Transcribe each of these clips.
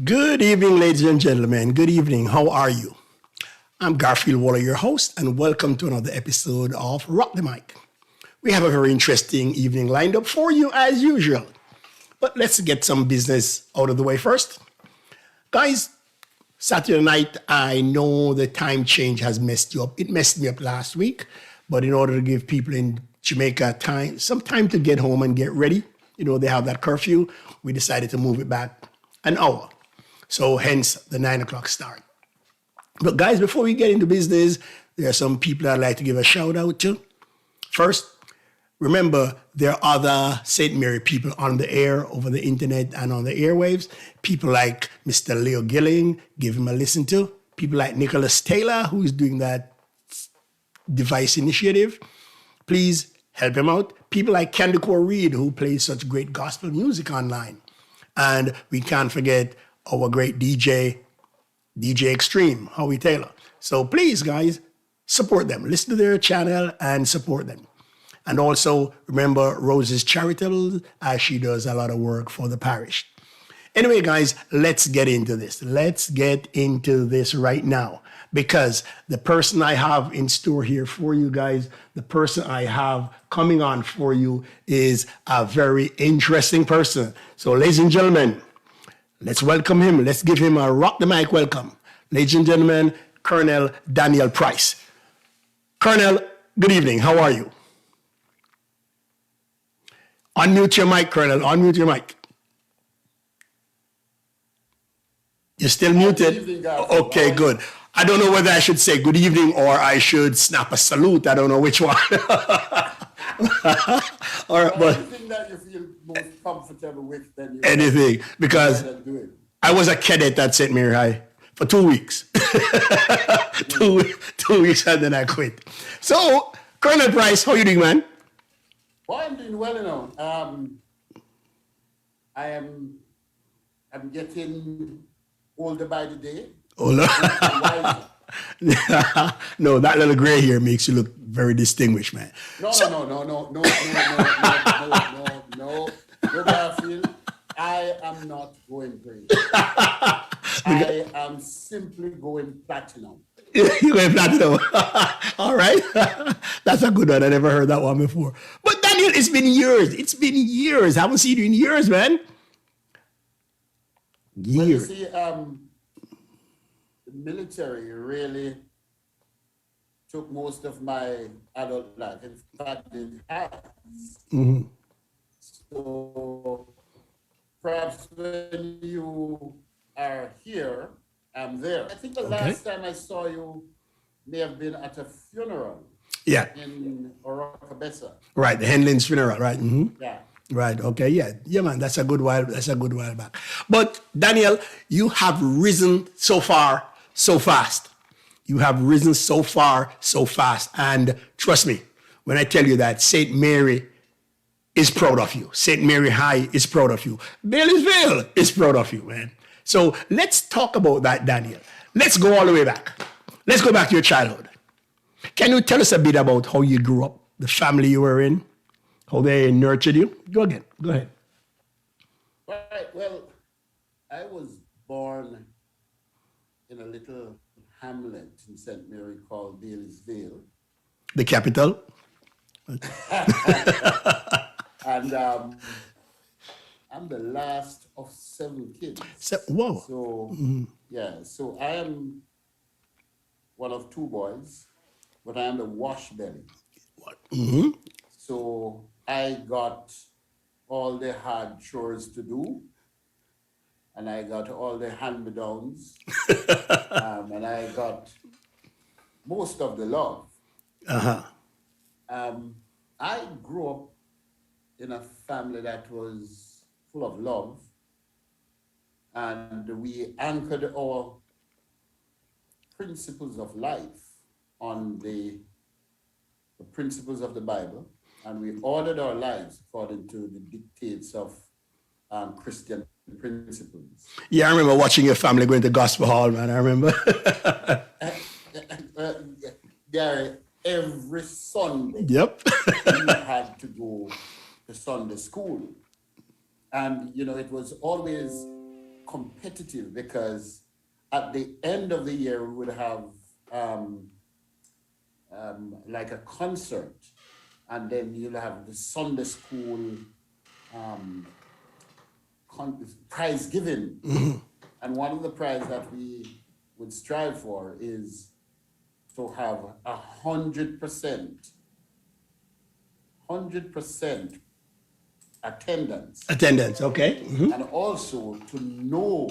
Good evening, ladies and gentlemen. Good evening. How are you? I'm Garfield Waller, your host, and welcome to another episode of Rock the Mic. We have a very interesting evening lined up for you as usual. But let's get some business out of the way first. Guys, Saturday night, I know the time change has messed you up. It messed me up last week, but in order to give people in Jamaica some time to get home and get ready, they have that curfew, we decided to move it back an hour. So hence the 9 o'clock start. But guys, before we get into business, there are some people I'd like to give a shout out to. First, remember, there are other St. Mary people on the air, over the internet and on the airwaves. People like Mr. Leo Gilling, give him a listen to. People like Nicholas Taylor, who is doing that device initiative. Please help him out. People like Candicore Reed, who plays such great gospel music online. And we can't forget our great DJ Extreme, Howie Taylor. So please, guys, support them. Listen to their channel and support them. And also, remember Rose's Charitable, as she does a lot of work for the parish. Anyway, guys, let's get into this. Let's get into this right now. Because the person I have in store here for you guys, the person I have coming on for you is a very interesting person. So, ladies and gentlemen, let's welcome him. Let's give him a rock the mic welcome. Ladies and gentlemen, Colonel Daniel Pryce. Colonel, good evening. How are you? Unmute your mic, Colonel. Unmute your mic. You're still muted? Evening, okay, good. I don't know whether I should say good evening or I should snap a salute. I don't know which one. All right, but anything that you feel most comfortable with, then you anything, because do it. I was a cadet at St. Mary High for 2 weeks. 2 weeks and then I quit. So, Colonel Pryce, how you doing, man? Well, I'm doing well, I'm getting older by the day. Oh, no. No, that little gray hair makes you look very distinguished, man. No, Garfield. I am not going gray. I am simply going platinum. You went platinum. All right. That's a good one. I never heard that one before. But Daniel, it's been years. I haven't seen you in years, man. Years. Well, you see, the military really took most of my adult life. In fact, it has. Mm-hmm. So perhaps when you are here, I'm there. I think the last time I saw you may have been at a funeral. Yeah. In Orocabessa. Right, the Henlins funeral, right? Mm-hmm. Yeah. Right, okay, yeah, man, that's a good while back. But Daniel, you have risen so far, so fast. You have risen so far, so fast. And trust me, when I tell you that St. Mary is proud of you. St. Mary High is proud of you. Bailey'sville is proud of you, man. So let's talk about that, Daniel. Let's go all the way back. Let's go back to your childhood. Can you tell us a bit about how you grew up, the family you were in, how they nurtured you? Go ahead. Right. Well, I was born in a little hamlet in St. Mary called Bailey'sville. The capital? And I'm the last of 7 kids. Whoa. So, yeah, so I am one of 2 boys, but I am the wash belly. What? Mm-hmm. So I got all the hard chores to do, and I got all the hand-me-downs, and I got most of the love. Uh-huh. I grew up in a family that was full of love, and we anchored our principles of life on the principles of the Bible, and we ordered our lives according to the dictates of Christian principles. Yeah, I remember watching your family going to gospel hall, man. I remember. Gary, every Sunday, Yep. we had to go to Sunday school. And, it was always competitive because at the end of the year we would have like a concert, and then you'll have the Sunday school um, prize giving. And one of the prizes that we would strive for is to have 100% attendance, Attendance, okay. and also to know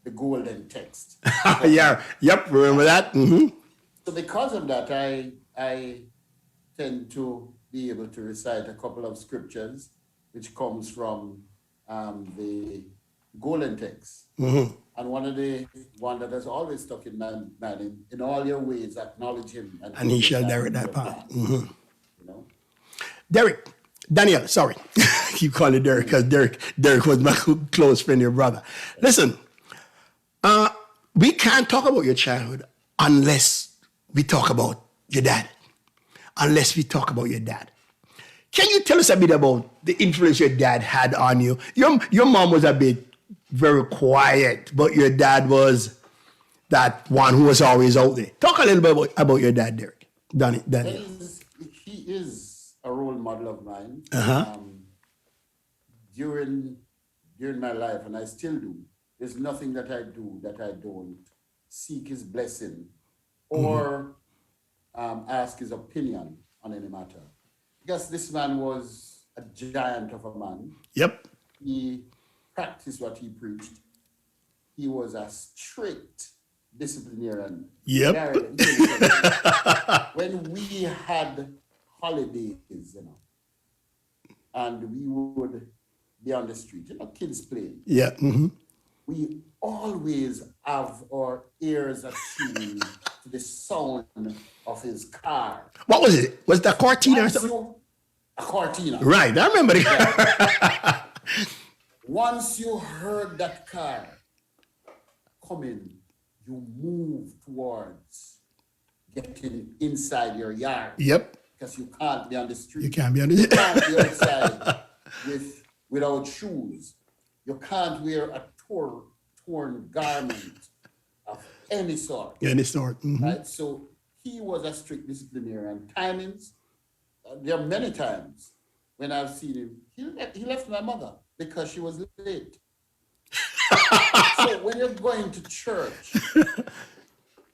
the golden text. Yeah, yep, remember that? So because of that, I tend to be able to recite a couple of scriptures, which comes from the golden text. And one that has always stuck in my mind, in all your ways acknowledge him, And he shall direct that path. You know, Derek, Daniel, sorry. Keep calling it Derek because Derek was my close friend, your brother. Listen, we can't talk about your childhood unless we talk about your dad. Unless we talk about your dad. Can you tell us a bit about the influence your dad had on you? Your mom was a bit very quiet, but your dad was that one who was always out there. Talk a little bit about your dad, Derek. Daniel. he is a role model of mine. During my life, and I still do. There's nothing that I do that I don't seek his blessing or ask his opinion on any matter. Because this man was a giant of a man. Yep. He practiced what he preached. He was a strict disciplinarian. Yep. When we had holidays, and we would be on the street, kids playing. Yeah. We always have our ears attuned to the sound of his car. What was it? Was it a Cortina or something? A Cortina. Right, I remember the car. Once you heard that car coming, you move towards getting inside your yard. Yep. Because you can't be on the street. You can't be on the You can't be outside without shoes. You can't wear a torn garment of any sort. Any sort. Right? So he was a strict disciplinarian. Timings, there are many times when I've seen him, he left my mother because she was late. So when you're going to church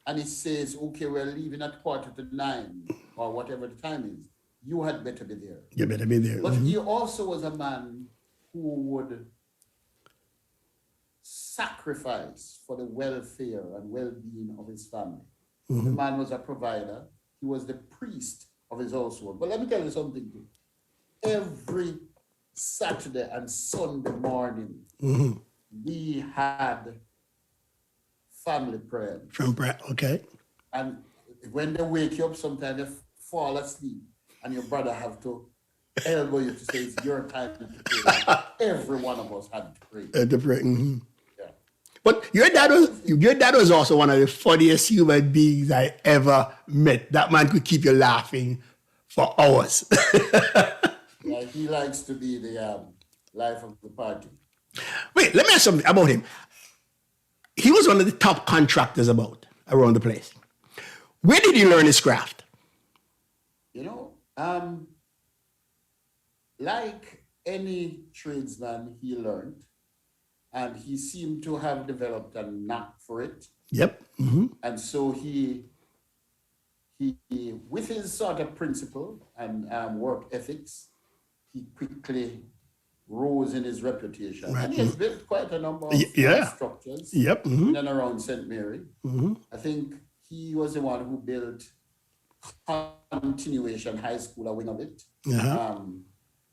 and he says, okay, we're leaving at 8:45 or whatever the time is, you had better be there. You better be there. But he also was a man who would sacrifice for the welfare and well-being of his family. The man was a provider. He was the priest of his household. But let me tell you something too. Every Saturday and Sunday morning, we had family prayer. From Brad, okay. And when they wake you up, sometimes they fall asleep, and your brother have to elbow you to say it's your time to pray. Every one of us had to pray. To pray. Yeah. But your dad was also one of the funniest human beings I ever met. That man could keep you laughing for hours. Yeah, he likes to be the life of the party. Wait, let me ask something about him. He was one of the top contractors around the place. Where did he learn his craft? Like any tradesman, he learned, and he seemed to have developed a knack for it. Yep. And so he with his sort of principle and work ethics, he quickly rose in his reputation. Right. And he has built quite a number of structures Yep. in and around St. Mary. I think he was the one who built Continuation High School, a wing of it.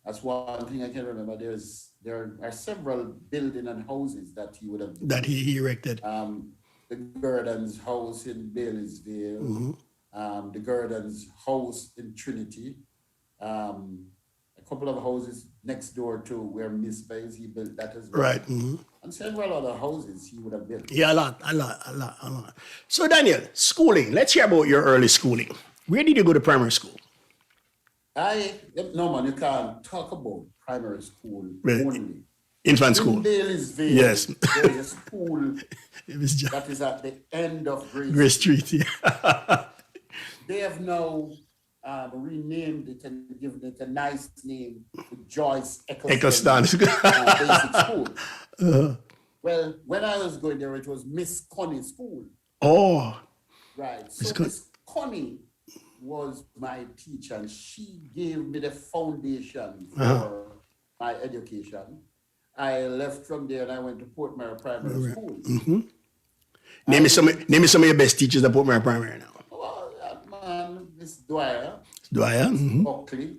That's one thing I can remember. There are several buildings and houses that he would have built. That he erected. The Gurdon's house in Bailey'sville, the Gurdon's house in Trinity, a couple of houses next door to where Miss Bays, he built that as well. Right. And several other houses he would have built. Yeah, a lot. So Daniel, schooling. Let's hear about your early schooling. Where did you go to primary school? No man, you can't talk about primary school Really? only Infant In school. Bailey'sville, Yes. there's a school It was just that is at the end of Grace Grace. Street. Yeah. They have now renamed it and given it a nice name, the Joyce Eccleston. Eccleston Basic School. Well, when I was going there, it was Miss Connie School, Oh, right? it's So good. Miss Connie was my teacher, and she gave me the foundation for my education. I left from there and I went to Port Mary Primary School. Name me some of your best teachers at Port Mary Primary now. Well, that man, Miss Dwyer, Dwyer. Buckley,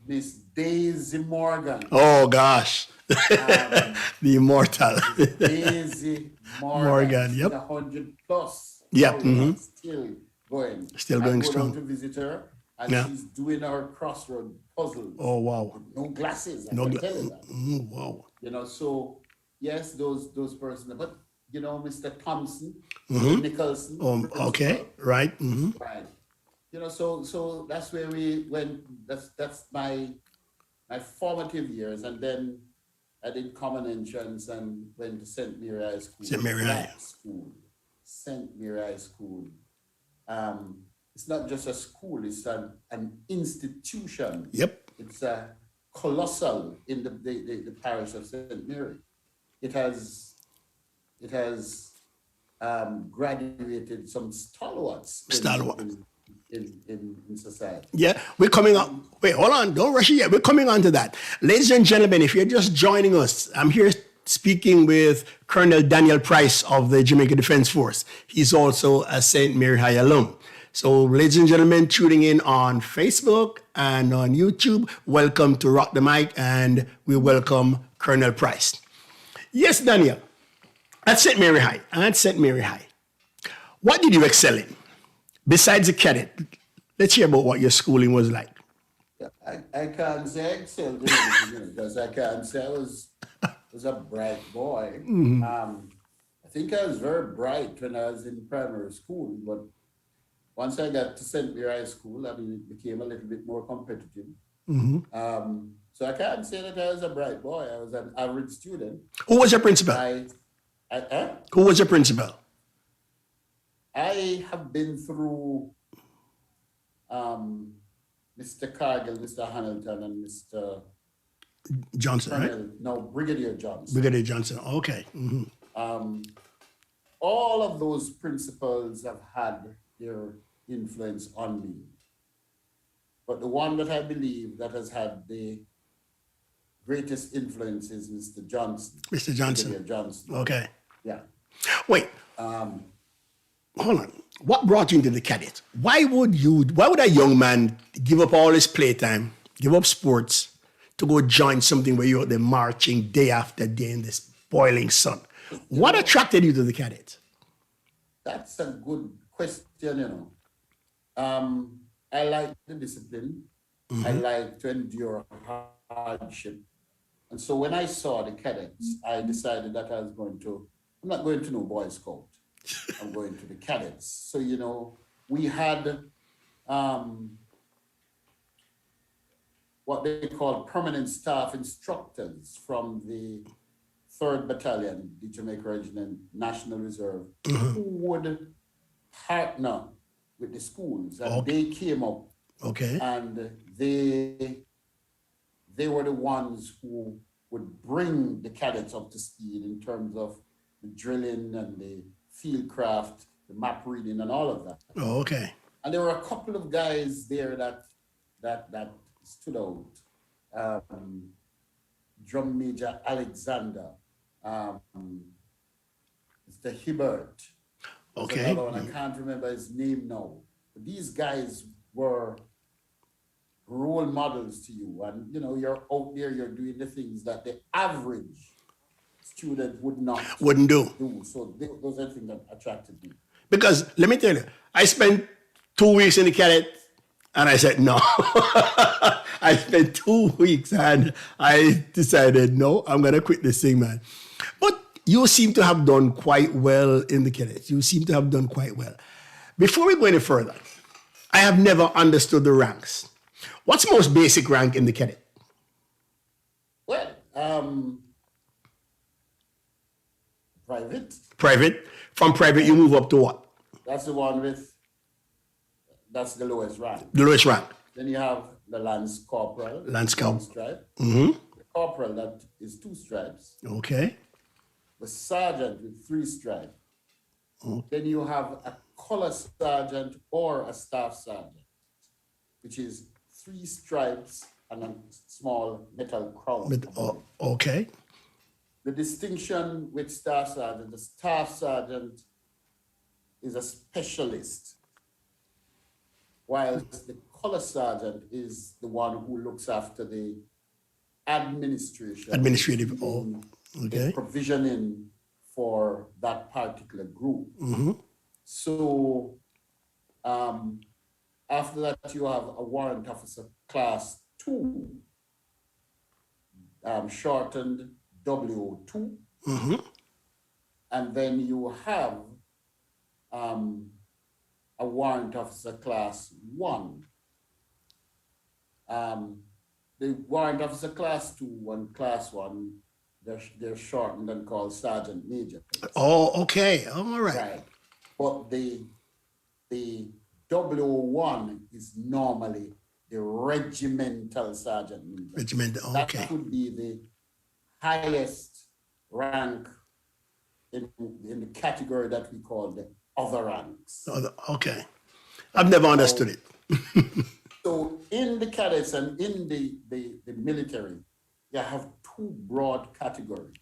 Miss Daisy Morgan, Oh gosh. The immortal. Daisy Morgan, Morgan, she's yep. 100 plus. Yep, Now, still going. Still going I go strong. down to visit her, and Yeah. she's doing her crossroad puzzles. Oh wow. No glasses, I No can gla- tell you that. Wow. You know, so yes, those persons, but you know, Mr. Thompson, Mr. Nicholson, Okay. principal, Right. right? You know, so that's where we went. That's my formative years, and then I did common entrance and went to St. Mary High School. St. Mary High. Black School, St. Mary High School. It's not just a school; it's an institution. Yep. It's a colossal in the parish of St. Mary. It has graduated some stalwarts in society. Yeah, we're coming on. Wait, hold on. Don't rush it yet. We're coming on to that. Ladies and gentlemen, if you're just joining us, I'm here speaking with Colonel Daniel Pryce of the Jamaican Defense Force. He's also a St. Mary High alum. So, ladies and gentlemen, tuning in on Facebook and on YouTube, welcome to Rock the Mic, and we welcome Colonel Pryce. Yes, Daniel, at St. Mary High, what did you excel in? Besides the cadet, let's hear about what your schooling was like. I can't say I excelled in anything because I can't say I was a bright boy. I think I was very bright when I was in primary school, but once I got to St. Mary High School, I mean, it became a little bit more competitive. So I can't say that I was a bright boy. I was an average student. Who was your principal? Who was your principal? I have been through Mr. Cargill, Mr. Hamilton, and Mr. Johnson, right? Colonel, no, Brigadier Johnson. Brigadier Johnson. Okay. All of those principals have had their influence on me. But the one that I believe that has had the greatest influence is Mr. Johnson. Mr. Johnson. Brigadier Johnson. Okay. Yeah. Wait. Hold on. What brought you into the cadet? Why would a young man give up all his playtime, give up sports to go join something where you're out there marching day after day in this boiling sun? What attracted you to the cadet? That's a good question, I like the discipline. I like to endure hardship. And so when I saw the cadets, I decided that I'm not going to no Boy Scout. I'm going to the cadets. So, we had what they call permanent staff instructors from the 3rd Battalion, the Jamaica Regiment National Reserve, who would partner with the schools. And they came up and they were the ones who would bring the cadets up to speed in terms of the drilling and the field craft, the map reading and all of that. Oh, okay. And there were a couple of guys there that stood out. Drum Major Alexander, Mr. Hibbert. Okay. Another one, I can't remember his name now. But these guys were role models to you. And, you're out there, you're doing the things that the average student wouldn't do. So those are the things that attracted me. Because let me tell you, I spent 2 weeks in the cadet and I said, no. I spent 2 weeks and I decided, no, I'm going to quit this thing, man. But you seem to have done quite well in the cadets. You seem to have done quite well. Before we go any further, I have never understood the ranks. What's the most basic rank in the cadet? Well, private. Private. From private, you move up to what? That's the one with, that's the lowest rank. The lowest rank. Then you have the lance corporal, Lance one corporal. stripe. Mm-hmm. The corporal, that is 2 stripes. Okay. The sergeant with 3 stripes. Oh. Then you have a color sergeant or a staff sergeant, which is 3 stripes and a small metal crown. Okay. The distinction with staff sergeant, the staff sergeant is a specialist, whilst the color sergeant is the one who looks after the administration. Administrative. The provisioning for that particular group. Mm-hmm. So after that, you have a warrant officer class 2, shortened W2. Mm-hmm. And then you have a warrant officer class 1. The warrant officer class 2 and class 1, they're shortened and called sergeant major. Oh, okay. All right. Right. But the W1 is normally the regimental sergeant major. Regimental, okay. That would be the highest rank in the category that we call the other ranks. Okay. I've never understood it. So in the cadets and in the military, you have 2 broad categories.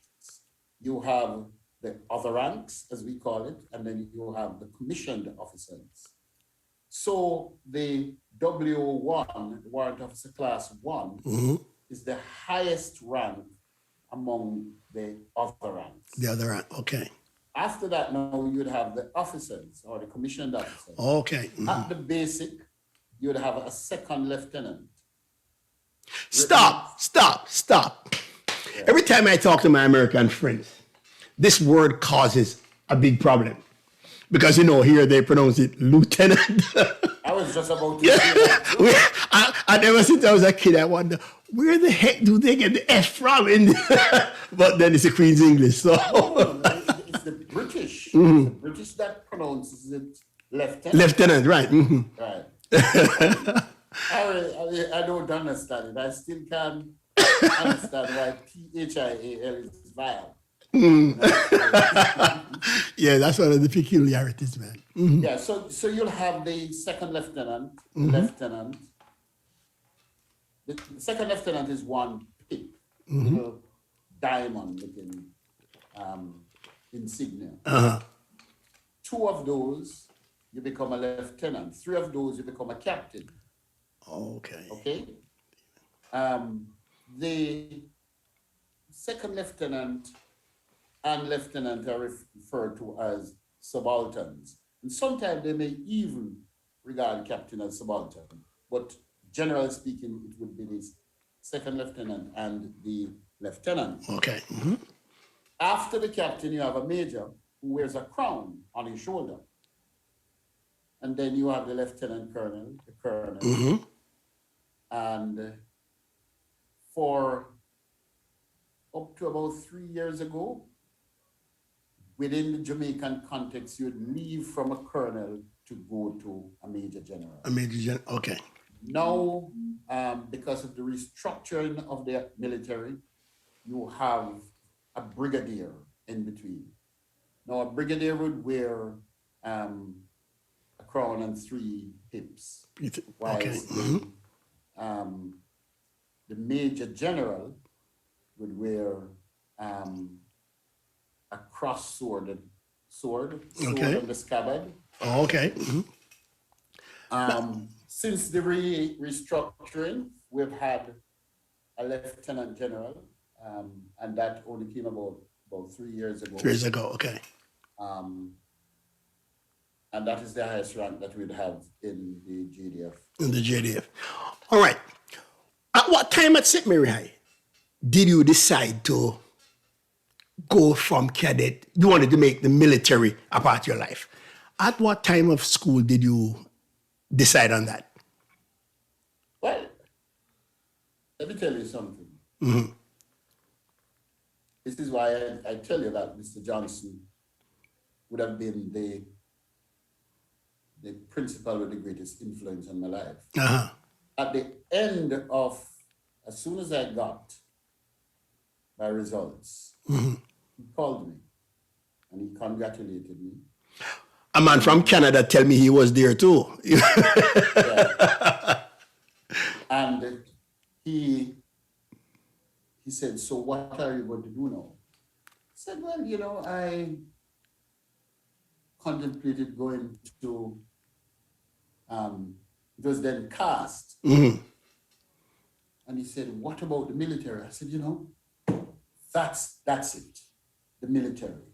You have the other ranks, as we call it, and then you have the commissioned officers. So the W1, warrant officer class 1, Mm-hmm. is the highest rank among the other ranks. The other rank, okay. After that, now you'd have the officers or the commissioned officers. Okay. Mm-hmm. At the basic, you'd have a second lieutenant. Stop. Yeah. Every time I talk to my American friends, this word causes a big problem. Because, here they pronounce it lieutenant. I was just about to say that. And ever since I was a kid, I wonder, where the heck do they get the F from? But then it's the Queen's English, so. It's the British. Mm-hmm. It's the British that pronounces it lieutenant. Lieutenant, right. Mm-hmm. Right. I don't understand it. I still can't understand why PHIAL is vile. Yeah, that's one of the peculiarities, man. Mm-hmm. Yeah, so you'll have the second lieutenant, Mm-hmm. lieutenant. The second lieutenant is 1 pip, Mm-hmm. little diamond looking insignia. Uh-huh. 2 of those, you become a lieutenant. 3 of those, you become a captain. Okay. Okay? The second lieutenant and lieutenant are referred to as subalterns. And sometimes they may even regard captain as subaltern. But generally speaking, it would be the second lieutenant and the lieutenant. Okay. Mm-hmm. After the captain, you have a major who wears a crown on his shoulder. And then you have the lieutenant colonel, the colonel. Mm-hmm. And for up to about 3 years ago, within the Jamaican context, you'd leave from a colonel to go to a major general. A major general, okay. Now, because of the restructuring of the military, you have a brigadier in between. Now, a brigadier would wear a crown and 3 pips, whilst the major general would wear a cross sword Okay. on the scabbard. Oh, okay. Mm-hmm. Since the restructuring, we've had a lieutenant general, and that only came about 3 years ago. 3 years ago, okay. And that is the highest rank that we'd have in the JDF. In the JDF. All right. At what time at St. Mary High did you decide to go from cadet? You wanted to make the military a part of your life. At what time of school did you decide on that? Well, let me tell you something. Mm-hmm. This is why I tell you that Mr. Johnson would have been the principal with the greatest influence on my life. Uh-huh. At the end of, as soon as I got my results, he called me and he congratulated me. A man from Canada tell me he was there too. Yeah. And he said, so what are you going to do now? I said, well, you know, I contemplated going to, it was then cast. Mm-hmm. And he said, what about the military? I said, you know, that's it, the military.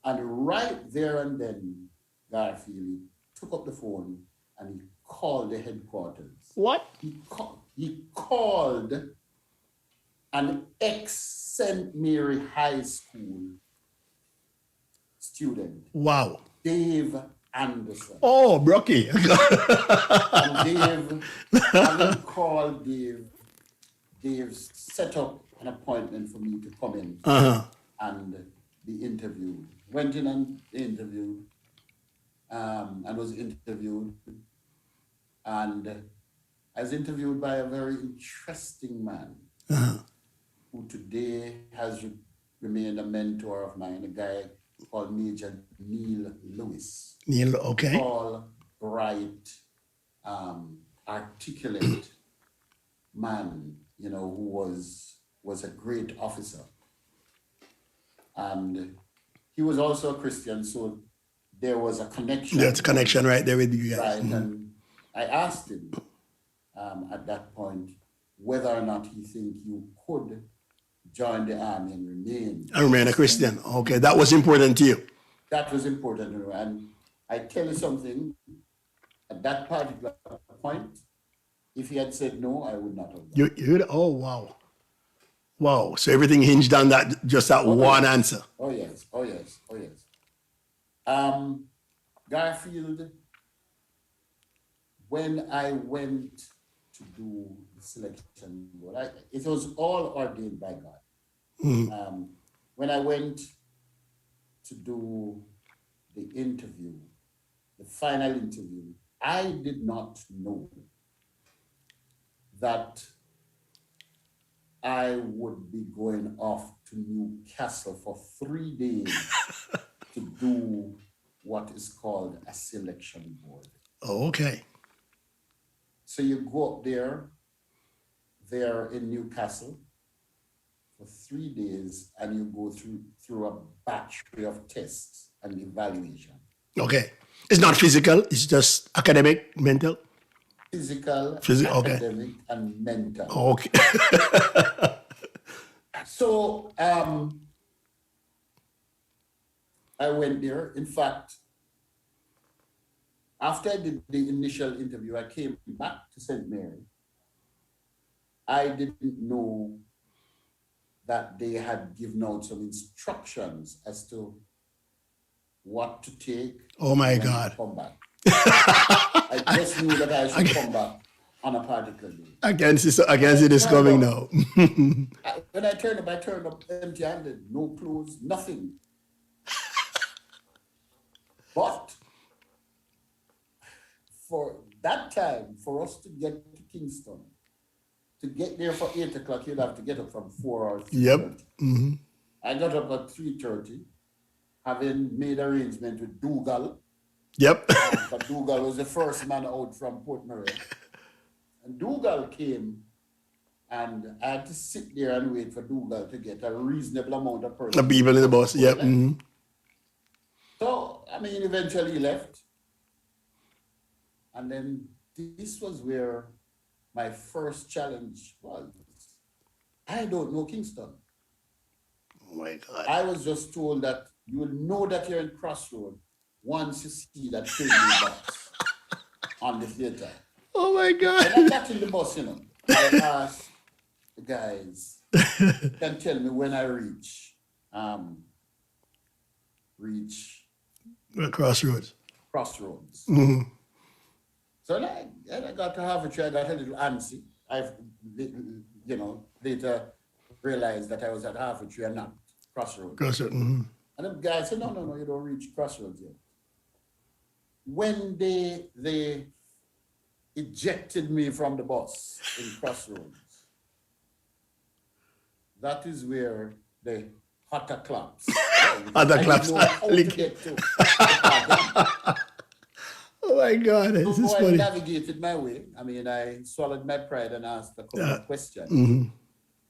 And right there and then, Garfield took up the phone and he called the headquarters. What? He called an ex-St. Mary High School student. Wow. Dave Anderson. Oh, Brocky. And having called Dave set up an appointment for me to come in and be interviewed. Went in and interviewed, and was interviewed. And I was interviewed by a very interesting man who today has remained a mentor of mine, a guy called Major Neil Lewis. Neil, okay. Tall, bright, articulate man, you know, who was a great officer. And he was also a Christian, so there was a connection. There's a connection right there with you guys. Right, and I asked him at that point whether or not he think you could join the army and remain a Christian. Okay, that was important to you. That was important to me. And I tell you something, at that particular point, if he had said no, I would not have done. Oh, wow. Wow. So everything hinged on that, just that one answer. Oh, yes. Garfield, when I went to do the selection, it was all ordained by God. When I went to do the interview, the final interview, I did not know that I would be going off to Newcastle for 3 days to do what is called a selection board. Oh, okay. So you go up there in Newcastle for 3 days, and you go through a battery of tests and evaluation. Okay. It's not physical, it's just academic, mental? Physical, okay. Academic, and mental. Okay. So I went there. In fact, after I did the initial interview, I came back to St. Mary. I didn't know that they had given out some instructions as to what to take. Oh my God. Come back. I just knew that I should come back on a particular day. I can see this coming now. When I turned up empty-handed, no clothes, nothing. But for that time, for us to get to Kingston, to get there for 8 o'clock, you'd have to get up from 4 or 3:30. Yep. Mm-hmm. I got up at 3:30, having made arrangement with Dougal. Yep. But Dougal was the first man out from Port Murray. And Dougal came, and I had to sit there and wait for Dougal to get a reasonable amount of persons. The people in the bus, yep. Mm-hmm. So, I mean, eventually he left. And then this was where my first challenge was. I don't know Kingston. Oh my God. I was just told that you will know that you're in Crossroad once you see that train box on the theater. Oh my God. When I got in the bus, you know, I asked the guys, can tell me when I reach Crossroads. Mm-hmm. So I got to have a try, I got a little antsy. Later realized that I was at halfway tree and not crossroads. Mm-hmm. And the guy said, no, you don't reach crossroads yet. When they ejected me from the bus in crossroads, that is where the hotter claps. Other claps. I didn't know how to get to. Oh my God, this is So I funny. navigated my way. I mean, I swallowed my pride and asked a couple of questions. Mm-hmm.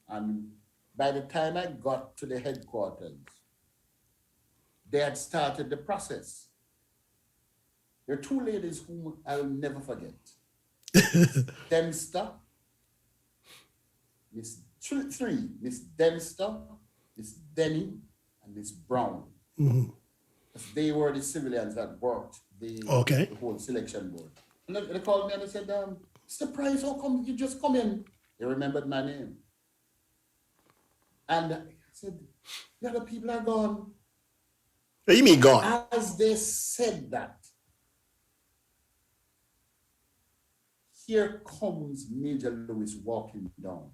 And by the time I got to the headquarters, they had started the process. There are two ladies whom I will never forget. Dempster, three, Miss Dempster, Miss Denny, and Miss Brown. Mm-hmm. They were the civilians that worked the whole selection board. And they called me and they said, Mr. Pryce, how come you just come in? They remembered my name. And I said, the other people are gone. What do you mean gone? As they said that, here comes Major Lewis walking down.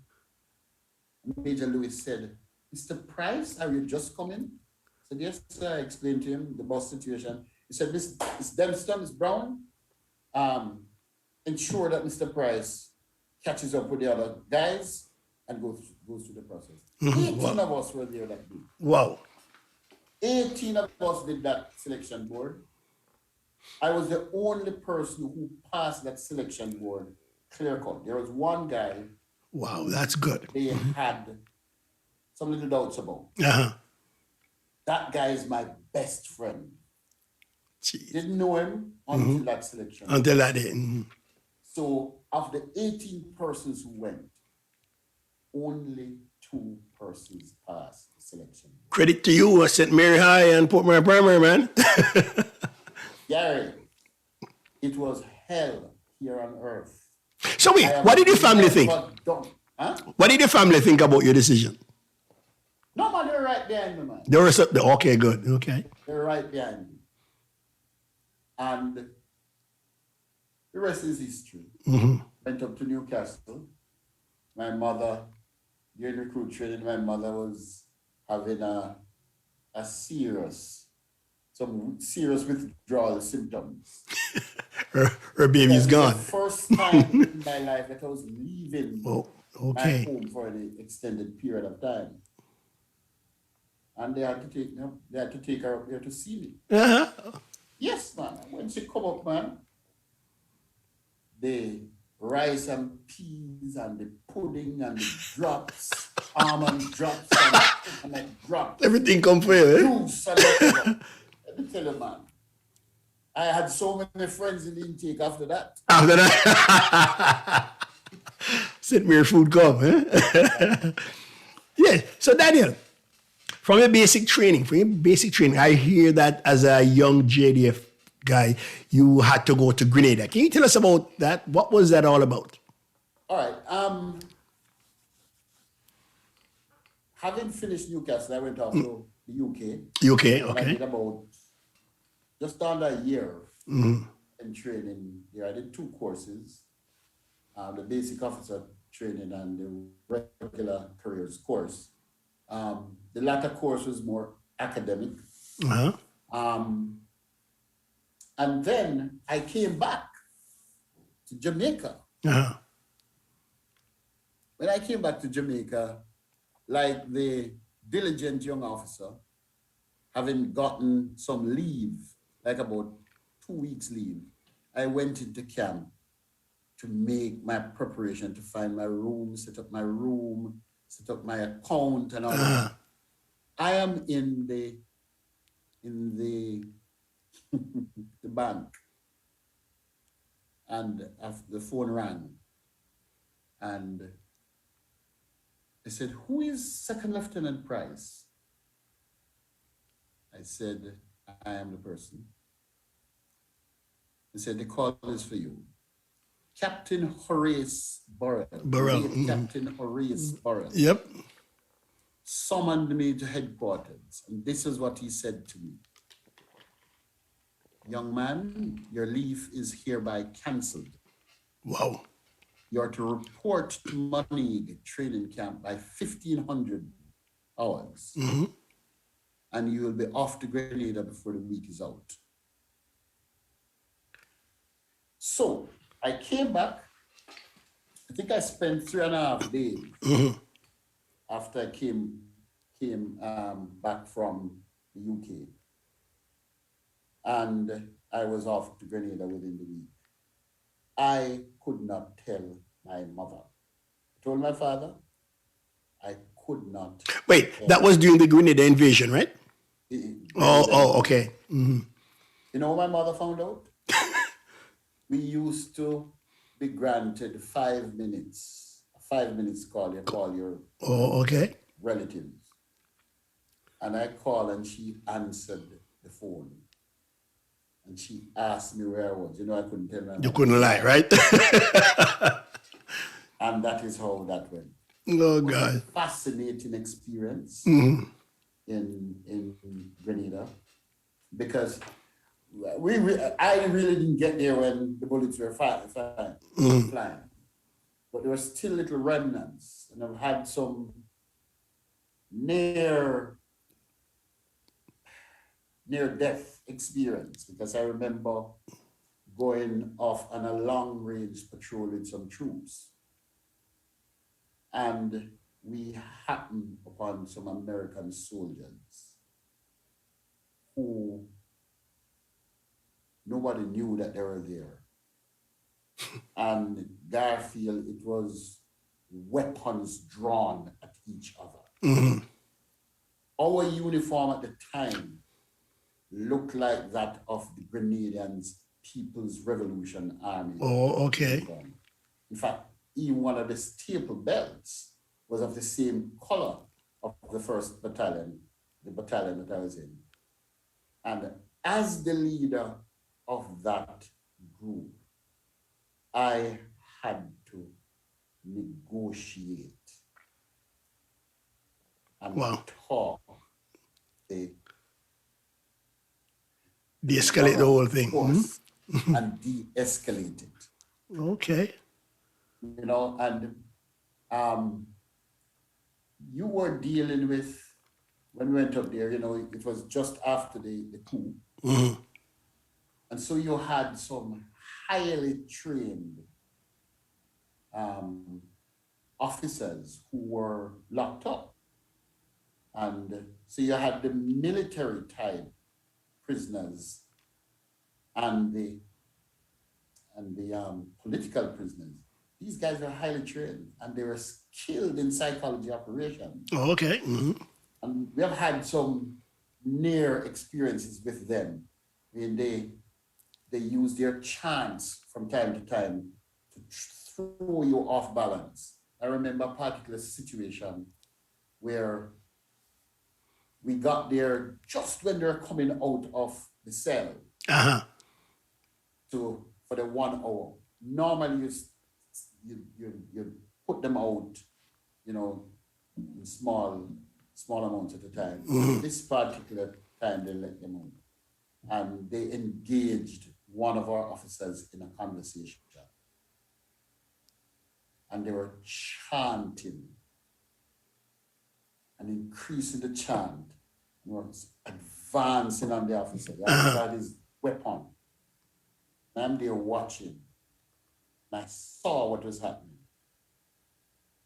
Major Lewis said, Mr. Pryce, are you just coming? I said, yes, sir. I explained to him the bus situation. He said, Miss Dempster, Miss Brown, ensure that Mr. Pryce catches up with the other guys and goes through the process. 18 of us were there that day. Wow. 18 of us did that selection board. I was the only person who passed that selection board clear cut. There was one guy. Wow, that's good. They had some little doubts about. Uh-huh. That guy is my best friend. Jeez. Didn't know him until that selection. Until that day. Mm-hmm. So of the 18 persons who went, only 2 persons passed the selection. Credit to you, St. Mary High and Portmore Primary, man. Gary, it was hell here on earth. So wait, what did your family think? Huh? What did your family think about your decision? No, man, they're right behind me, man. They were okay, good, okay. They're right behind me. And the rest is history. Mm-hmm. Went up to Newcastle. My mother, during recruit training, my mother was having some serious withdrawal symptoms. her baby's gone. The first time in my life that I was leaving okay. my home for an extended period of time. And they had to take her up there to see me. Uh-huh. Yes, man. When she come up, man, the rice and peas and the pudding and the drops, almond drops and the drops. Everything come for you, Juice and whatever. Let me tell you, man. I had so many friends in the intake after that. After that, St. Mary food come, eh? Yeah. So Daniel, from your basic training, I hear that as a young JDF guy, you had to go to Grenada. Can you tell us about that? What was that all about? All right. Having finished Newcastle, I went off to the UK. UK, okay. I did about just under a year in training there. I did 2 courses, the basic officer training and the regular careers course. The latter course was more academic. Uh-huh. And then I came back to Jamaica. Uh-huh. When I came back to Jamaica, like the diligent young officer, having gotten some leave, like about 2 weeks leave, I went into camp to make my preparation to find my room, set up my room, set up my account and all that. I am in the the bank, and the phone rang, and they said, "Who is Second Lieutenant Pryce?" I said, "I am the person." They said, "The call is for you." Captain Horace Burrell. Captain Horace Burrell. Yep. Summoned me to headquarters, and this is what he said to me. "Young man, your leave is hereby cancelled. Wow. you're to report to Manning training camp by 1500 hours, and you will be off to Grenada before the week is out. So I came back. I think I spent 3.5 days after I came back from the UK, and I was off to Grenada within the week. I could not tell my mother. I told my father, I could not. Wait, that was during the Grenada invasion, right? Okay. You know what my mother found out? We used to be granted 5 minutes. A 5 minutes call. You call your Okay. relatives. And I called and she answered the phone. And she asked me where I was. I couldn't tell her. You couldn't lie, right? And that is how that went. Oh, It was a God. fascinating experience in Grenada, because I really didn't get there when the bullets were flying. But there were still little remnants, and I've had some near-death experience, because I remember going off on a long-range patrol with some troops, and we happened upon some American soldiers who nobody knew that they were there. And Garfield, it was weapons drawn at each other. Our uniform at the time looked like that of the Grenadians People's Revolution Army. Oh, okay. uniform. In fact, even one of the staple belts was of the same color of the 1st battalion, the battalion that I was in. And as the leader of that group, I had to negotiate and talk the De-escalate the whole thing. force and de-escalate it. Okay. And you were dealing with, when we went up there, it was just after the coup. And so you had some highly trained officers who were locked up. And so you had the military type prisoners and the political prisoners. These guys were highly trained and they were skilled in psychology operations. Oh, okay. And we have had some near experiences with them. I mean, they use their chants from time to time to throw you off balance. I remember a particular situation where we got there just when they're coming out of the cell for the 1 hour. Normally you put them out, in small amounts at a time. This particular time they let them out. And they engaged one of our officers in a conversation. And they were chanting and increasing the chant. And was advancing on the officer. The officer had his weapon. And I'm there watching. And I saw what was happening.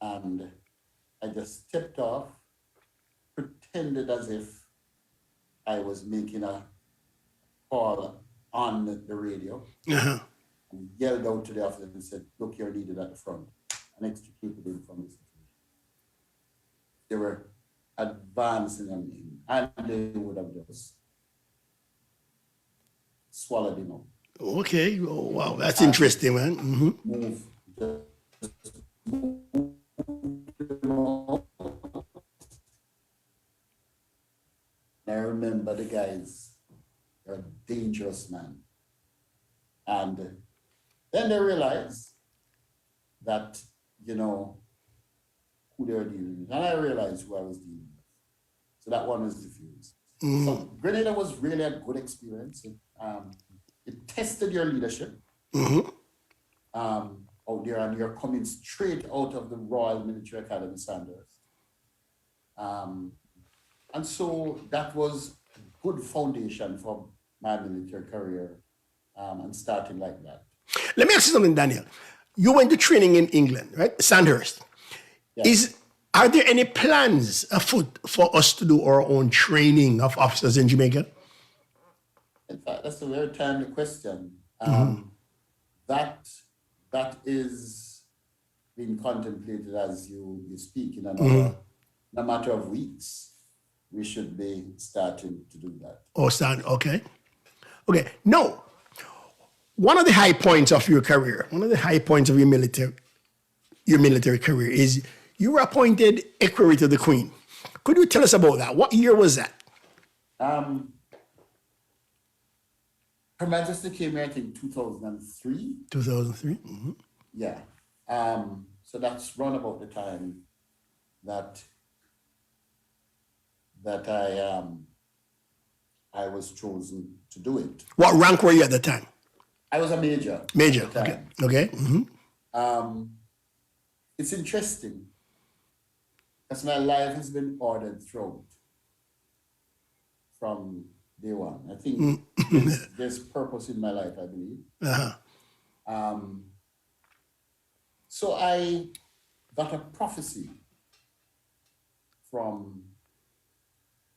And I just stepped off, pretended as if I was making a call on the radio, and yelled out to the officer and said, "Look, you're needed at the front," and extricated him from the situation. They were advancing on him, and they would have just swallowed him up. Okay. Oh, wow. That's interesting, man. Move. Just move him out. I remember the guys, they're a dangerous man. And then they realized that, who they were dealing with. And I realized who I was dealing with. So that one was diffused. So Grenada was really a good experience. It tested your leadership. out there, and you're coming straight out of the Royal Military Academy, Sandhurst. And so that was a good foundation for my military career, and starting like that. Let me ask you something, Daniel. You went to training in England, right? Sandhurst. Yes. Are there any plans afoot for us to do our own training of officers in Jamaica? In fact, that's a very timely question. That is being contemplated as you speak. In a matter of weeks, we should be starting to do that. Oh, okay. Okay. No. One of the high points of your career, one of the high points of your military career is you were appointed equerry to the Queen. Could you tell us about that? What year was that? Her Majesty came here, I think, 2003. 2003? Mm-hmm. Yeah. So that's round about the time that I was chosen to do it. What rank were you at the time? I was a major. Major, at the okay. time. Okay. Mm-hmm. It's interesting because my life has been ordered throughout from day one. I think there's purpose in my life, I believe. Uh-huh. So I got a prophecy from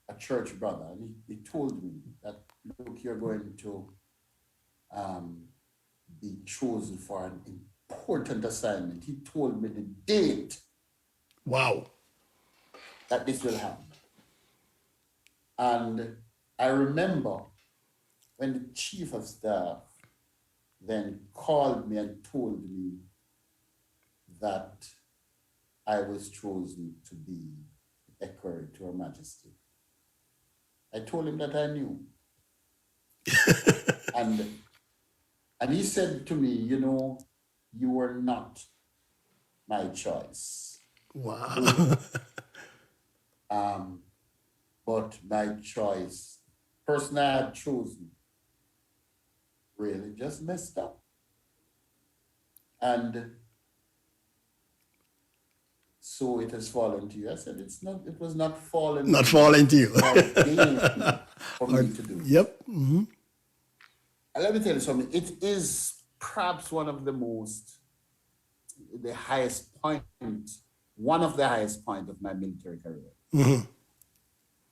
a church brother, and he told me that, look, you're going to be chosen for an important assignment. He told me the date. Wow. That this will happen. And I remember when the chief of staff then called me and told me that I was chosen to be equerry to Her Majesty. I told him that I knew. And he said to me, you were not my choice. Wow. But my choice, person I had chosen, really just messed up. And so it has fallen to you. I said, it was not fallen. Not fallen to you. For me to do. Yep. Mm-hmm. And let me tell you something. It is perhaps one of the highest point, one of the highest point of my military career. Mm-hmm.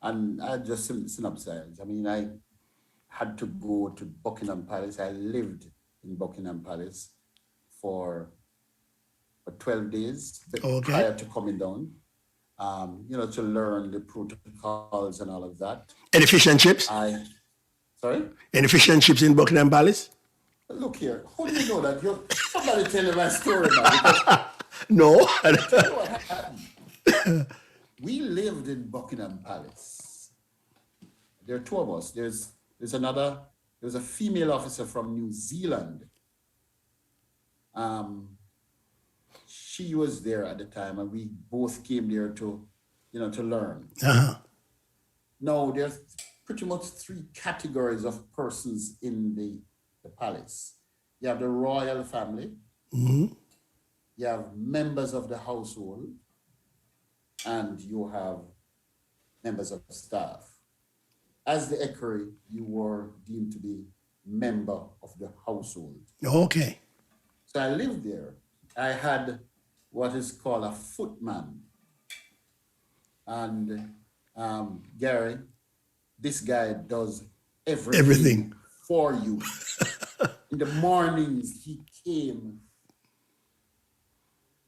And I just synopsize. I mean, I had to go to Buckingham Palace. I lived in Buckingham Palace for 12 days prior to coming down, to learn the protocols and all of that. Any fish and chips? Sorry? Any fish and chips in Buckingham Palace? Look here, how do you know that? Somebody tell me my story now. No. You know what happened? We lived in Buckingham Palace. There are two of us. There's a female officer from New Zealand. She was there at the time, and we both came there to learn. Uh-huh. Now, there's pretty much three categories of persons in the palace. You have the royal family. Mm-hmm. You have members of the household, and you have members of staff. As the equerry, you were deemed to be member of the household. Okay. So I lived there. I had what is called a footman. And Gary, this guy does everything for you. In the mornings, he came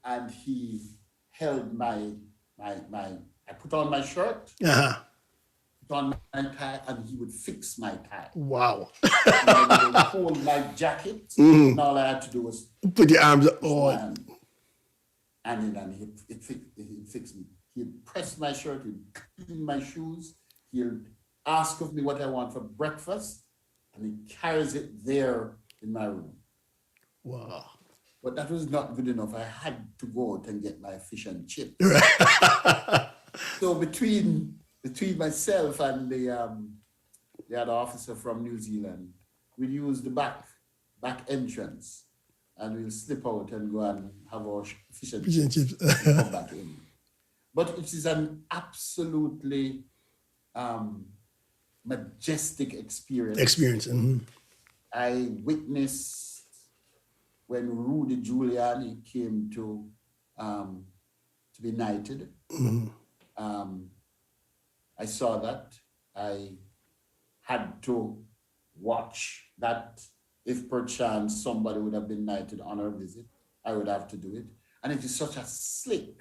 and he held I put on my shirt, Uh-huh. put on my tie, and he would fix my tie. Wow. And then he would hold my jacket, and all I had to do was Put your arms on. And then he'd fix me. He'd press my shirt, he'd clean my shoes, he'll ask of me what I want for breakfast, and he carries it there in my room. Wow. But that was not good enough. I had to go out and get my fish and chips. So between myself and the other officer from New Zealand, we used the back entrance. and we'll slip out and go and have our fish and Fish and chips chips. and come back in. But it is an absolutely majestic experience. Experience. Mm-hmm. I witnessed when Rudy Giuliani came to be knighted. Um, I saw that. I had to watch that. If perchance somebody would have been knighted on our visit, I would have to do it. And it is such a slick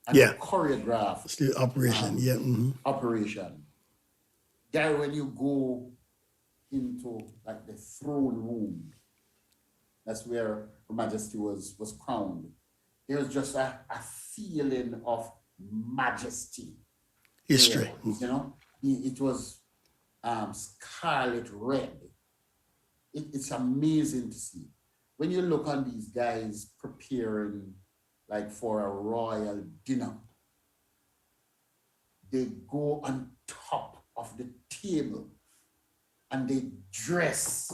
and Yeah. choreographed Still operation. Yeah. Mm-hmm. operation. There, when you go into like the throne room, that's where Her Majesty was crowned. There was just a feeling of majesty. History. There, you know, it was scarlet red. It's amazing to see. When you look on these guys preparing like for a royal dinner, they go on top of the table and they dress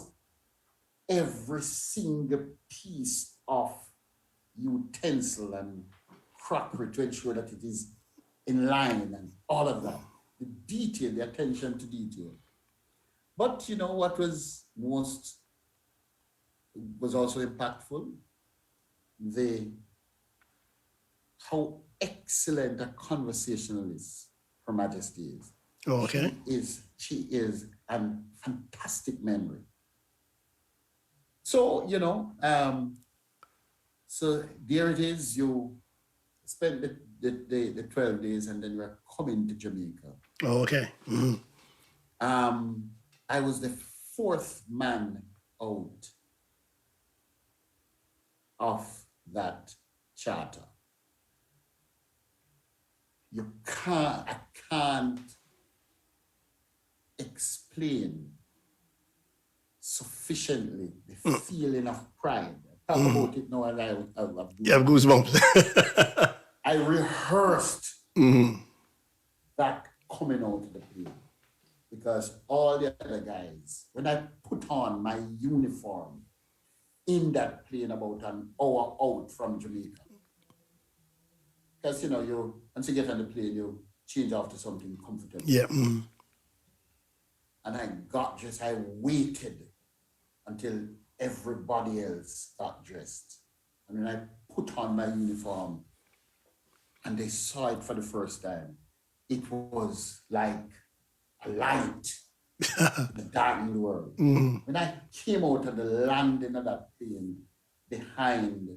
every single piece of utensil and crockery to ensure that it is in line and all of that. The detail, the attention to detail. But you know what was also impactful? How excellent a conversationalist Her Majesty is. Oh, okay. She is an fantastic memory. So, so there it is. You spend the 12 days and then you're coming to Jamaica. Oh, okay. Mm-hmm. I was the fourth man out of that charter. I can't explain sufficiently the feeling of pride. I talk about it now and I You have goosebumps. I rehearsed that coming out of the plane because all the other guys, when I put on my uniform in that plane about an hour out from Jamaica, because once you get on the plane, you change off to something comfortable. Yeah. Mm-hmm. And I waited until everybody else got dressed. And when I put on my uniform and they saw it for the first time, it was like a light in the darkened world. Mm-hmm. When I came out of the landing of that plane behind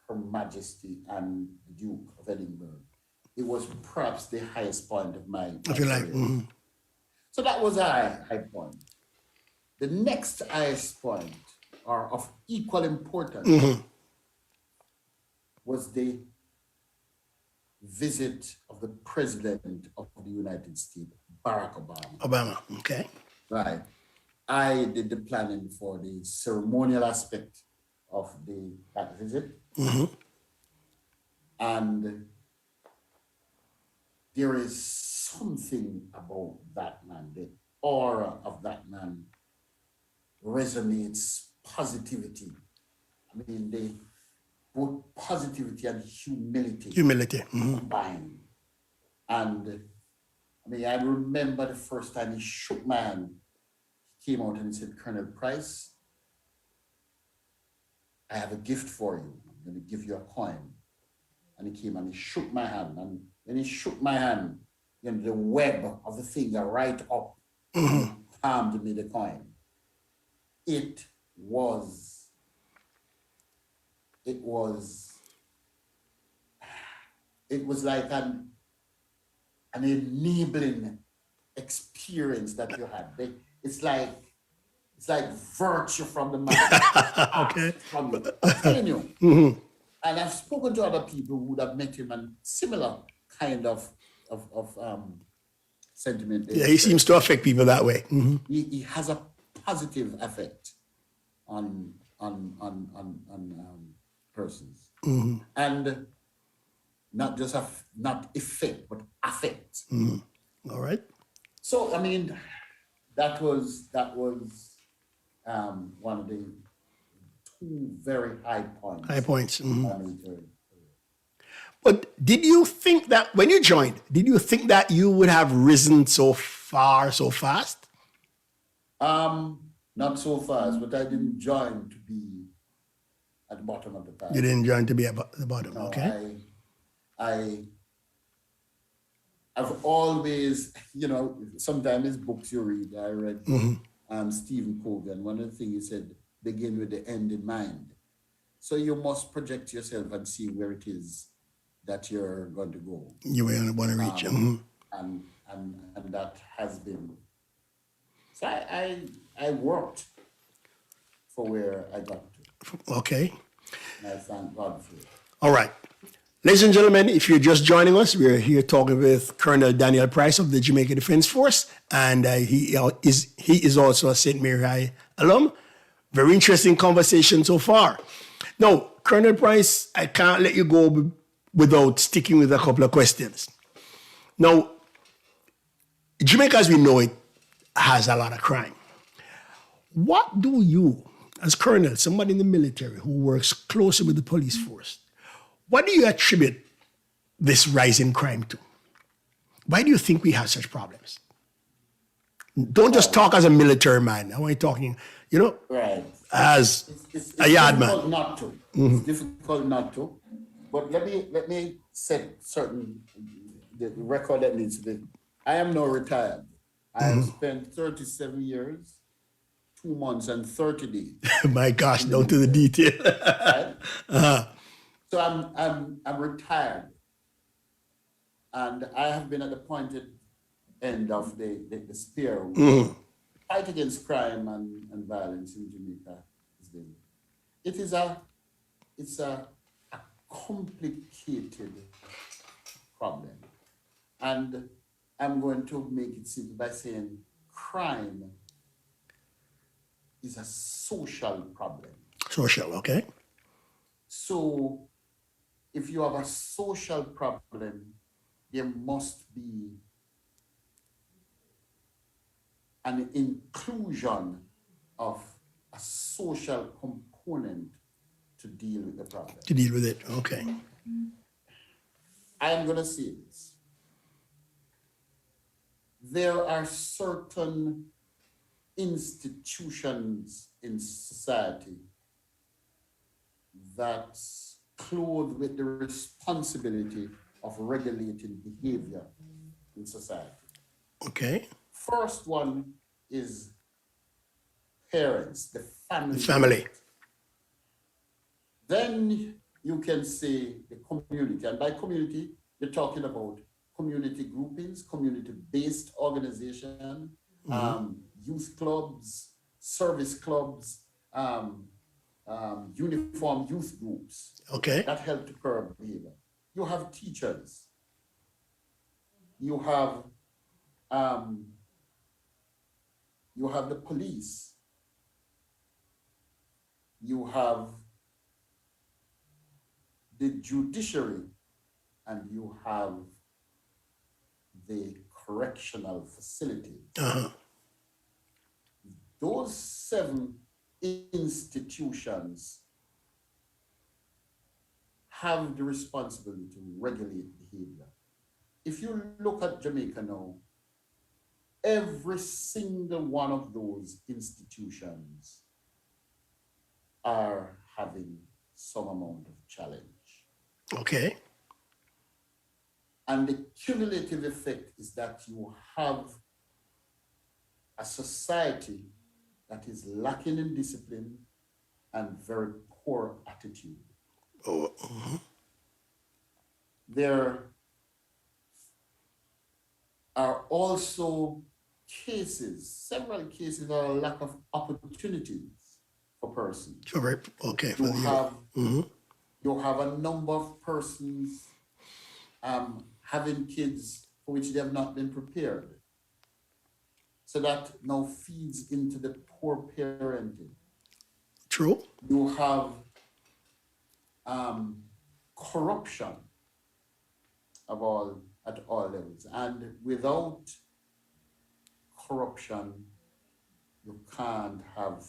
Her Majesty and the Duke of Edinburgh, it was perhaps the highest point of my I feel like. career. Mm-hmm. So that was a high point. The next highest point, or of equal importance, was the visit of the President of the United States, Barack Obama. Obama. Okay. Right. I did the planning for the ceremonial aspect of that visit. Mm-hmm. And there is something about that man, the aura of that man resonates positivity. I mean, both positivity and humility. Combined. And I mean, I remember the first time he shook my hand, he came out and he said, "Colonel Pryce, I have a gift for you. I'm going to give you a coin." And he came and he shook my hand. And when he shook my hand, the web of the finger right up palmed me the coin. It was like an enabling experience that you had. It's like virtue from the man. Okay. I'm telling you. And I've spoken to other people who would have met him and similar kind of sentiment. Yeah, he seems to affect people that way. Mm-hmm. He has a positive effect on persons, and not just not effect, but affect. All right. So I mean, that was one of the two very high points High points. in my military. But did you think that when you joined, did you think that you would have risen so far, so fast? Not so fast, but I didn't join to be at the bottom of the pile. You didn't join to be at the bottom, No, okay? I've always, sometimes it's books you read. I read Stephen Covey, one of the things he said, begin with the end in mind. So you must project yourself and see where it is that you're going to go. You want to reach. And that has been. So I worked for where I got to. Okay. And I thank God for it. All right. Ladies and gentlemen, if you're just joining us, we're here talking with Colonel Daniel Pryce of the Jamaican Defense Force, and he is also a St. Mary High alum. Very interesting conversation so far. Now, Colonel Pryce, I can't let you go without sticking with a couple of questions. Now, Jamaica, as we know it, has a lot of crime. What do you, as Colonel, somebody in the military who works closely with the police force, what do you attribute this rise in crime to? Why do you think we have such problems? Don't just talk as a military man. I want you talking, Right. as It's a yard difficult man. not to. It's difficult not to. But let me set the record that needs to be. I am now retired. I have spent 37 years, 2 months, and 30 days. My gosh, down to the detail. Right? So I'm retired, and I have been at the pointed end of the spear. Fight against crime and violence in Jamaica is been. It's a complicated problem, and I'm going to make it simple by saying crime is a social problem. Social, okay? So if you have a social problem, there must be an inclusion of a social component to deal with the problem. To deal with it, okay. I am going to say this. There are certain institutions in society that clothed with the responsibility of regulating behavior in society. Okay. First one is parents, the family. Family. Then you can say the community. And by community, you're talking about community groupings, community-based organization, youth clubs, service clubs, uniform youth groups. Okay. That help to curb behavior. You have teachers. You have the police. You have the judiciary, and you have the correctional facilities. Those 7 institutions have the responsibility to regulate behavior. If you look at Jamaica now, every single one of those institutions are having some amount of challenge. Okay. And the cumulative effect is that you have a society that is lacking in discipline and very poor attitude. There are also several cases of lack of opportunities for persons. Sure. Okay. You have a number of persons having kids for which they have not been prepared. So that now feeds into the poor parenting. True. You have corruption at all levels. And without corruption, you can't have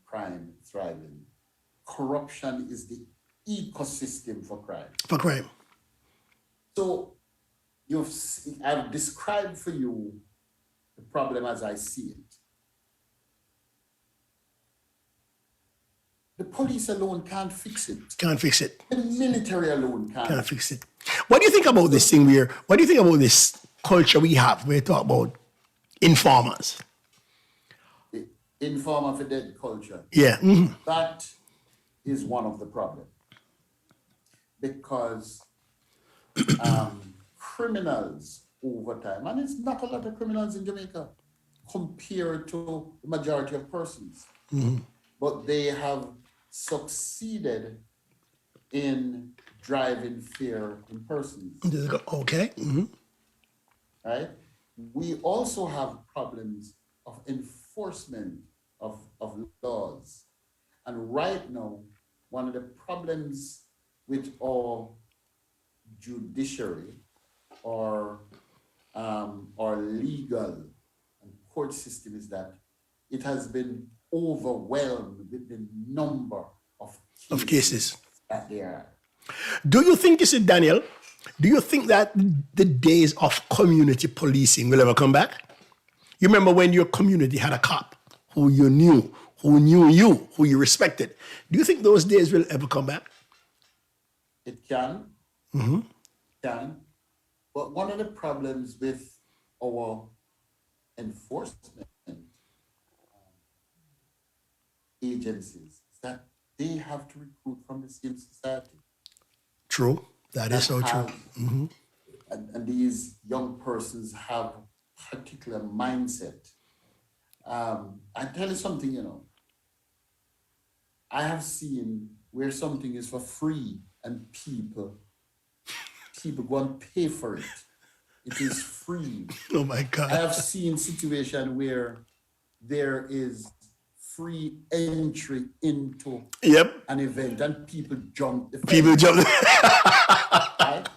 crime thriving. corruption is the ecosystem for crime. For crime. So I've described for you the problem as I see it. The police alone can't fix it. Can't fix it. The military alone Can't fix it. What do you think about this thing what do you think about this culture we have where we talk about informers? Informer for dead culture. Yeah. Mm-hmm. That is one of the problems. Because criminals over time, and it's not a lot of criminals in Jamaica compared to the majority of persons, but they have succeeded in driving fear in persons. Okay. Mm-hmm. Right? We also have problems of enforcement of laws. And right now, one of the problems with our judiciary or legal and court system is that it has been overwhelmed with the number of cases that there are. Do you think, Daniel, do you think that the days of community policing will ever come back? You remember when your community had a cop who you knew, who knew you, who you respected. Do you think those days will ever come back? It can. Mm-hmm. Can. But one of the problems with our enforcement agencies is that they have to recruit from the same society. True. That is so true. Mm-hmm. And these young persons have a particular mindset. I tell you something, I have seen where something is for free and people go and pay for it. It is free. Oh my God. I have seen situations where there is free entry into an event and people jump the fence. People jump. Right?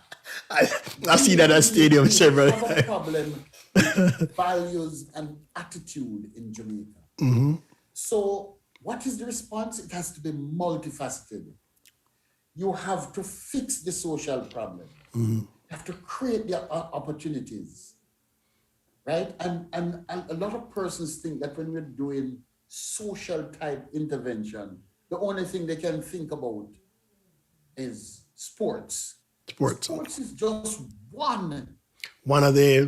I see that at stadium several times. We have a problem with values and attitude in Jamaica. Mm-hmm. So what is the response? It has to be multifaceted. You have to fix the social problem. Mm-hmm. You have to create the opportunities, right? And a lot of persons think that when we're doing social type intervention, the only thing they can think about is sports. Sports is just one of the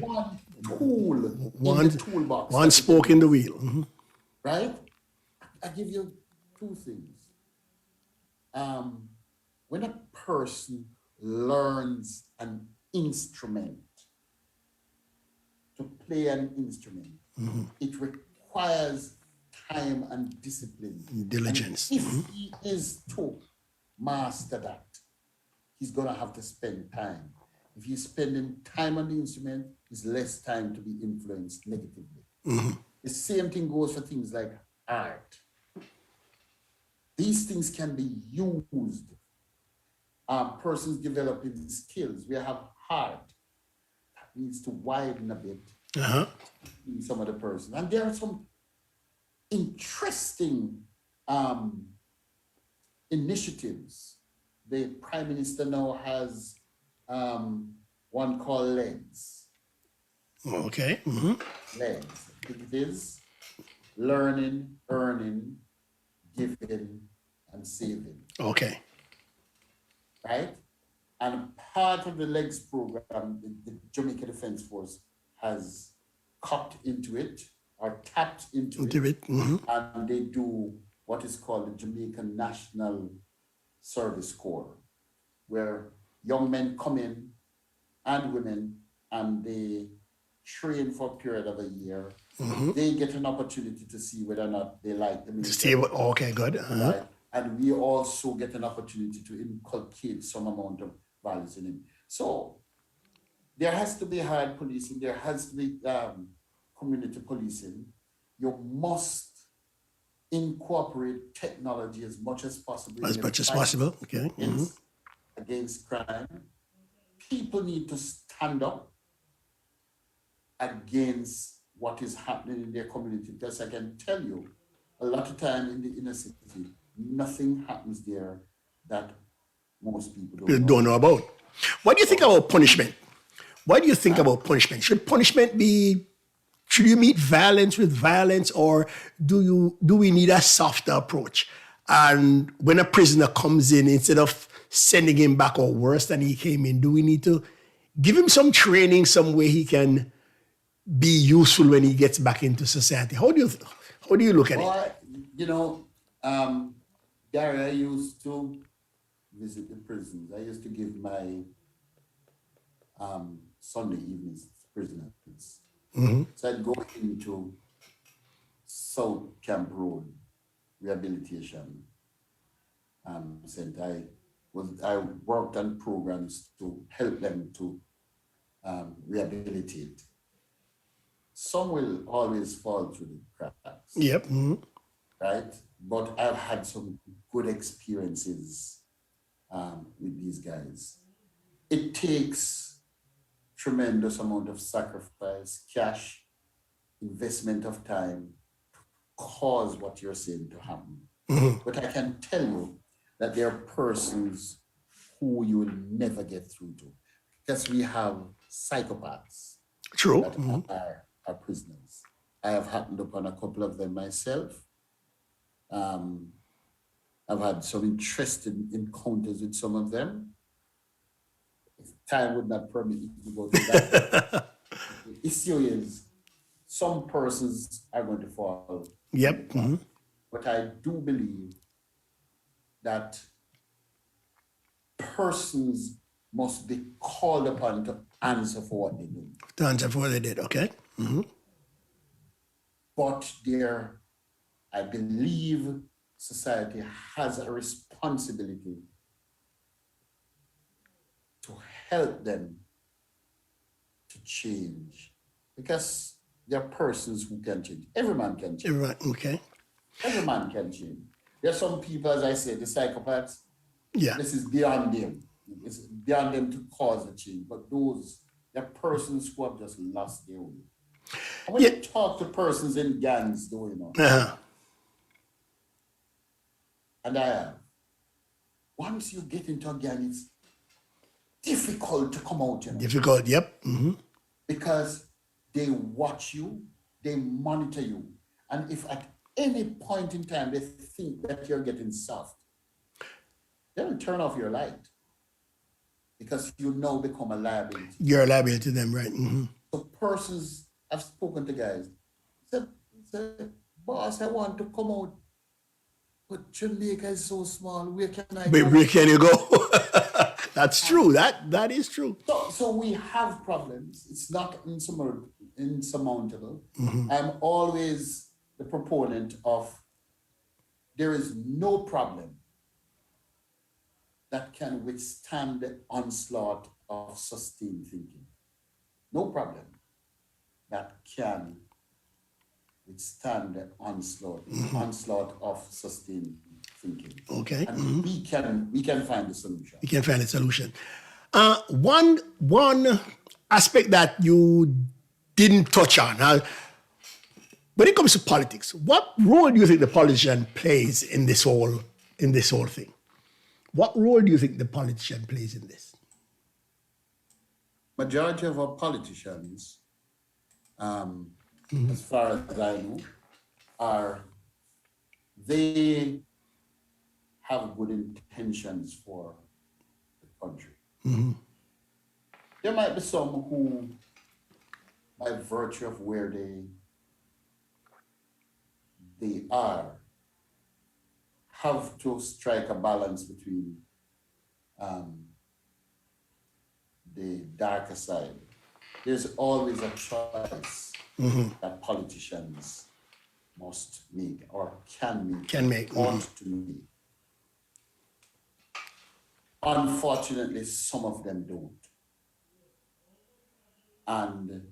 tool in the toolbox. One spoke in the wheel. Mm-hmm. Right? I give you two things. When a person learns an instrument, to play an instrument, it requires time and discipline. Diligence. And if he is to master that, he's going to have to spend time. If he's spending time on the instrument, it's less time to be influenced negatively. Mm-hmm. The same thing goes for things like art. These things can be used. Persons developing skills. We have heart that needs to widen a bit in some of the persons. And there are some interesting initiatives. The Prime Minister now has one called LEGS. Okay. Mm-hmm. LEGS. I think it is learning, earning, giving, and saving. Okay. Right? And part of the LEGS program, the Jamaica Defence Force has copped into it or tapped into it. Mm-hmm. And they do what is called the Jamaican National Service Corps, where young men come in and women and they train for a period of a year. Mm-hmm. They get an opportunity to see whether or not they like the military. Okay, good. Uh-huh. Right? And we also get an opportunity to inculcate some amount of values in him. So there has to be hard policing. There has to be community policing. You must incorporate technology as much as possible. As much as possible. Okay. Against crime. People need to stand up against what is happening in their community. Because I can tell you, a lot of time in the inner city, nothing happens there that most people You don't know don't know about. about. What do you think about punishment? What do you think Huh? about punishment? Should punishment be, should you meet violence with violence, or do we need a softer approach? And when a prisoner comes in, instead of sending him back or worse than he came in, do we need to give him some training, some way he can be useful when he gets back into society? How do you look at Well, it? you know, um, Gary, I used to visit the prisons. I used to give my Sunday evenings to prisoners. So I'd go into South Camp Road Rehabilitation Center. I worked on programs to help them to rehabilitate. Some will always fall through the cracks, Yep. right? But I've had some good experiences with these guys. It takes tremendous amount of sacrifice, cash, investment of time to cause what you're saying to happen. But I can tell you that there are persons who you will never get through to because we have psychopaths True. that are prisoners. I have happened upon a couple of them myself. Um, I've had some interesting encounters with some of them. Time would not permit me to go through that, but the issue is some persons are going to fall in the Yep. crack. But I do believe that persons must be called upon to answer for what they do. To answer for what they did. Okay. But there, I believe society has a responsibility to help them to change because there are persons who can change. Every man can change. Right. Okay. Every man can change. There are some people, as I said, the psychopaths, Yeah. this is beyond them. It's beyond them to cause a change. But there are persons who have just lost their way. And when Yeah. you talk to persons in gangs, though, Uh-huh. and I have, once you get into a gang, it's difficult to come out, Difficult. Yep. because they watch you, they monitor you. And if at any point in time they think that you're getting soft, they'll turn off your light because you now become a liability. You're liable to them, right? So persons, I've spoken to guys, said, boss, I want to come out, but Jamaica is so small. Where can I But go? where can you go? That's true. That is true. So we have problems. It's not insurmountable. I'm always the proponent of there is no problem that can withstand the onslaught of sustained thinking. No problem that can withstand the onslaught of sustained thinking. Okay. And we can find a solution. You can find a solution. One aspect that you didn't touch on. When it comes to politics, what role do you think the politician plays in this whole thing? What role do you think the politician plays in this? Majority of our politicians, as far as I know, they have good intentions for the country. There might be some who, by virtue of where they are, have to strike a balance between the darker side. There's always a choice that politicians must make or can make, ought to make. Unfortunately, some of them don't. And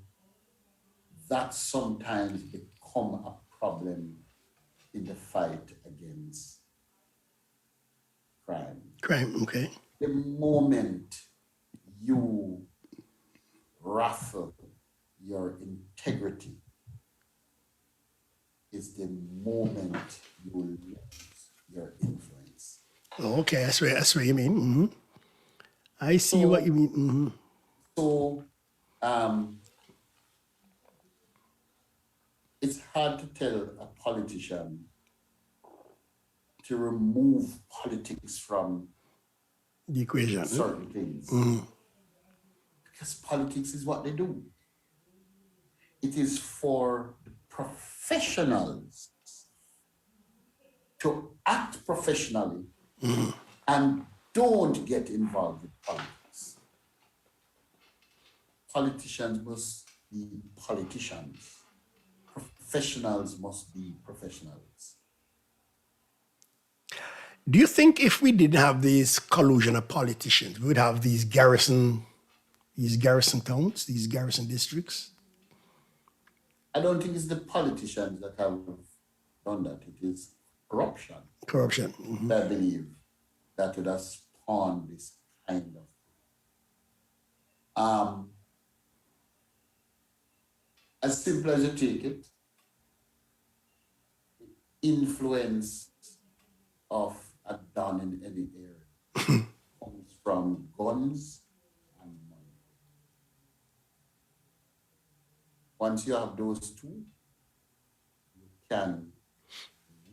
that sometimes become a problem in the fight against crime. Crime, okay. The moment you ruffle your integrity is the moment you will lose. your influence. Okay, that's what you mean. I see what So, you mean. so it's hard to tell a politician to remove politics from The equation. certain things because politics is what they do. It is for the professionals to act professionally and don't get involved with politics. Politicians must be politicians. Professionals must be professionals. Do you think if we didn't have this collusion of politicians, we would have these garrison towns, these garrison districts? I don't think it's the politicians that have done that. It is corruption, Corruption. I believe, that would have spawned this kind of. As simple as you take it, influence of a don in any area comes from guns and money. Once you have those two, you can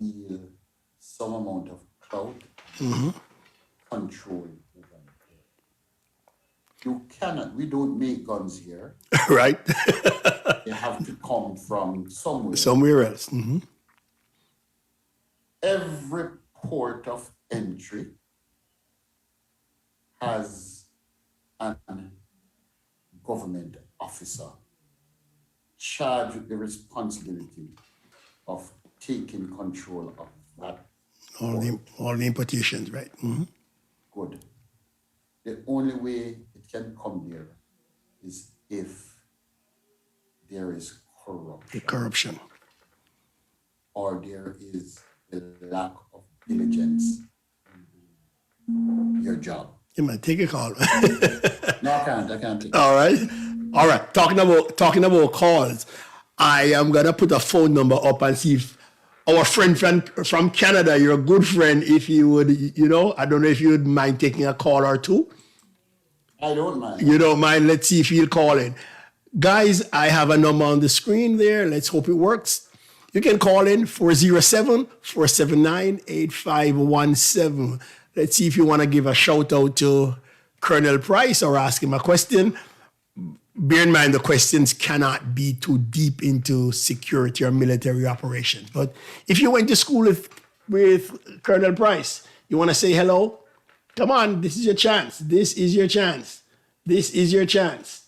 wield some amount of clout, control over it. You cannot, we don't make guns here. Right? They have to come from somewhere. Somewhere else. Every port of entry has an government officer charged with the responsibility of taking control of that. All the importations, right? Good. The only way it can come there is if there is The corruption corruption. or there is the lack of diligence in your job. You might take a call. No, I can't take it. All right. Talking about calls, I am gonna put a phone number up and see if our friend from Canada, you're a good friend. If you would, I don't know if you would mind taking a call or two. I don't mind. You don't mind? Let's see if he'll call in. Guys, I have a number on the screen there. Let's hope it works. You can call in 407-479-8517. Let's see if you want to give a shout out to Colonel Pryce or ask him a question. Bear in mind, the questions cannot be too deep into security or military operations. But if you went to school with Colonel Pryce, you want to say hello? Come on, this is your chance. This is your chance. This is your chance.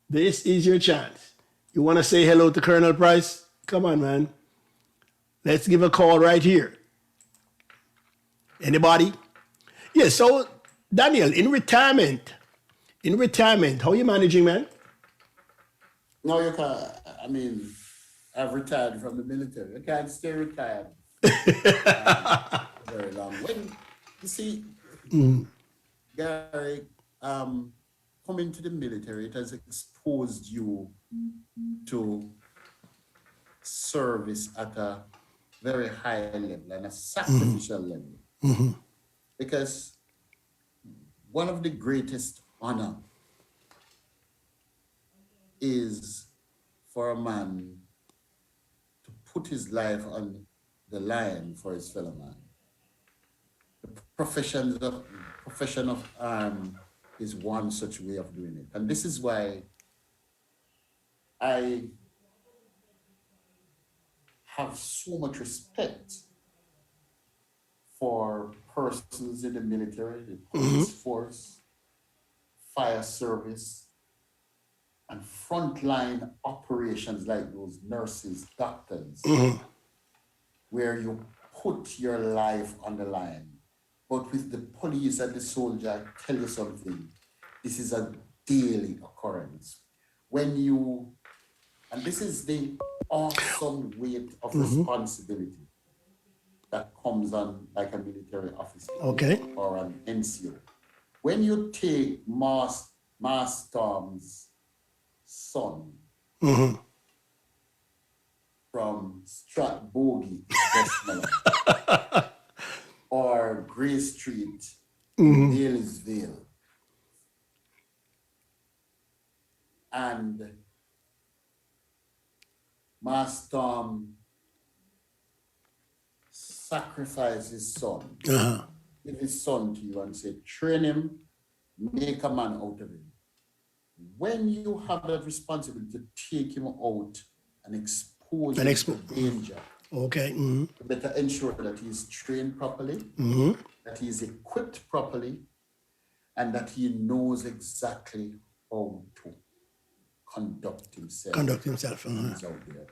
This is your chance. You want to say hello to Colonel Pryce? Come on, man. Let's give a call right here. Anybody? Yeah, so Daniel, in retirement, how are you managing, man? No, you can't. I mean, I've retired from the military. I can't stay retired very long. When you see, Gary, coming to the military, it has exposed you to service at a very high level and a sacrificial level. Because one of the greatest honor is for a man to put his life on the line for his fellow man. The profession of is one such way of doing it. And this is why I have so much respect for persons in the military, the police force, fire service, and frontline operations like those nurses, doctors, where you put your life on the line. But with the police and the soldier, I tell you something, this is a daily occurrence. And this is the awesome weight of responsibility that comes on like a military officer or an NCO. When you take Mass Storm's son from Stratbogie, Westmoreland, Gray Street in Dailysville. And Master sacrificed his son, give his son to you and say, train him, make a man out of him. When you have that responsibility to take him out and expose him to danger, okay. you better ensure that he's trained properly, that he's equipped properly, and that he knows exactly how to conduct himself. When he's out there.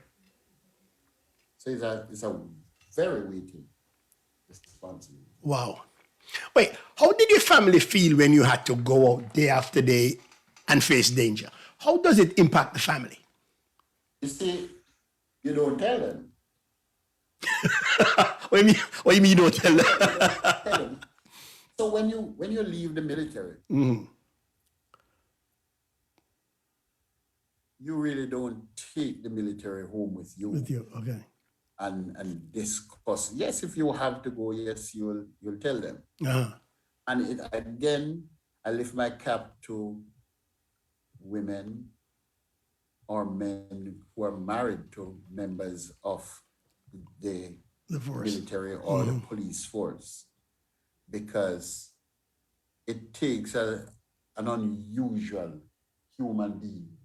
So it's a very weighty responsibility. Wow. Wait, how did your family feel when you had to go out day after day and face danger? How does it impact the family? You see, you don't tell them. What do you mean you don't tell them? Tell them. So when you leave the military, you really don't take the military home with you. With you, okay. And discuss. Yes, if you have to go, yes, you'll tell them. And again, I lift my cap to women or men who are married to members of the military or the police force, because it takes an unusual human being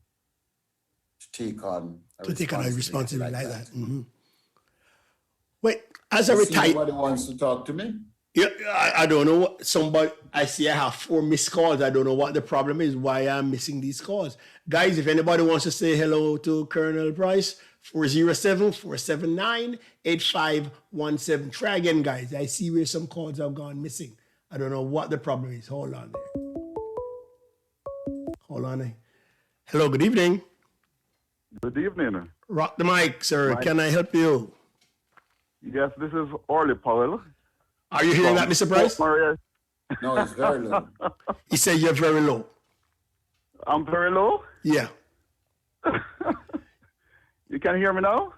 to take on a responsibility like that. Wait, as a retired... Somebody wants to talk to me? Yeah, I don't know what somebody... I see I have 4 missed calls. I don't know what the problem is, why I'm missing these calls. Guys, if anybody wants to say hello to Colonel Pryce, 407-479-8517. Try again, guys. I see where some calls have gone missing. I don't know what the problem is. Hold on there. Hold on. Hello, good evening. Good evening. Rock the mic, sir. Can I help you? Yes, this is Orly Powell. Are you hearing that, Mr. Pryce? No, it's very low. He said you're very low. I'm very low? Yeah. You can hear me now?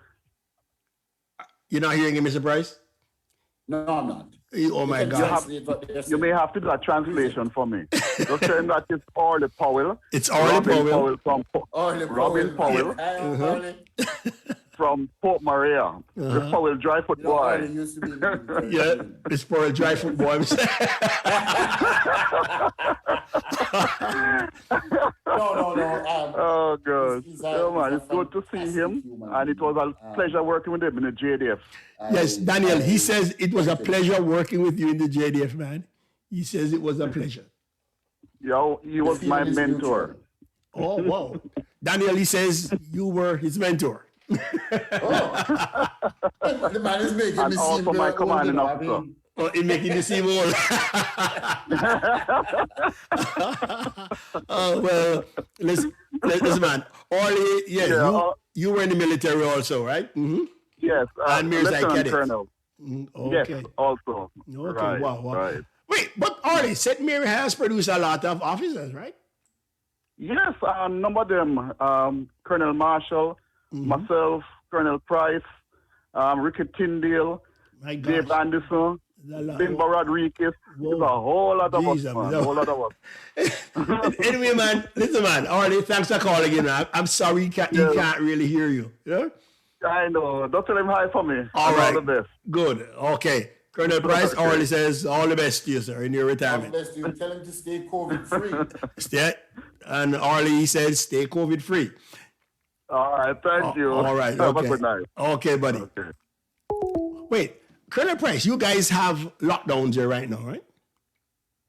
You're not hearing him, Mr. Pryce? No, I'm not. Oh my God. You may have to do a translation for me. Just saying that it's Orly Powell. It's Orly Powell. Robin Powell. From Port Maria. The Powell dry foot boy. Yeah, it's for a dry foot boy. No. Oh, God. Oh, man, it's good to see him. And it was a pleasure working with him in the JDF. Yes, Daniel, he says it was a pleasure working with you in the JDF, man. He says it was a pleasure. Yeah, he was my mentor. Oh, wow. Daniel, he says you were his mentor. The man is making and also my commanding officer. Oh, in making you seem old. Oh, well, listen, man. Orly, you were in the military also, right? Yes. And Lieutenant Colonel. Okay. Yes, also. Okay, right, wow. Right. Wait, but Orly, St. Mary has produced a lot of officers, right? Yes, a number of them. Colonel Marshall, myself, Colonel Pryce, Ricky Tyndale, Dave Anderson, Bimbo Rodriguez. There's a whole lot of us, man. A whole lot of us. Anyway, man, listen, man. Orly, thanks for calling in. I'm sorry he can't really hear you. Yeah? I know. Don't tell him hi for me. All right. All the best. Good. Okay. Colonel Pryce, Orly says all the best to you, sir, in your retirement. All the best to you. Tell him to stay COVID-free. And Orly says stay COVID-free. All right. Thank you. All right. Have Okay. a good night. Okay, buddy. Okay. Wait, Colonel Pryce, you guys have lockdowns here right now, right?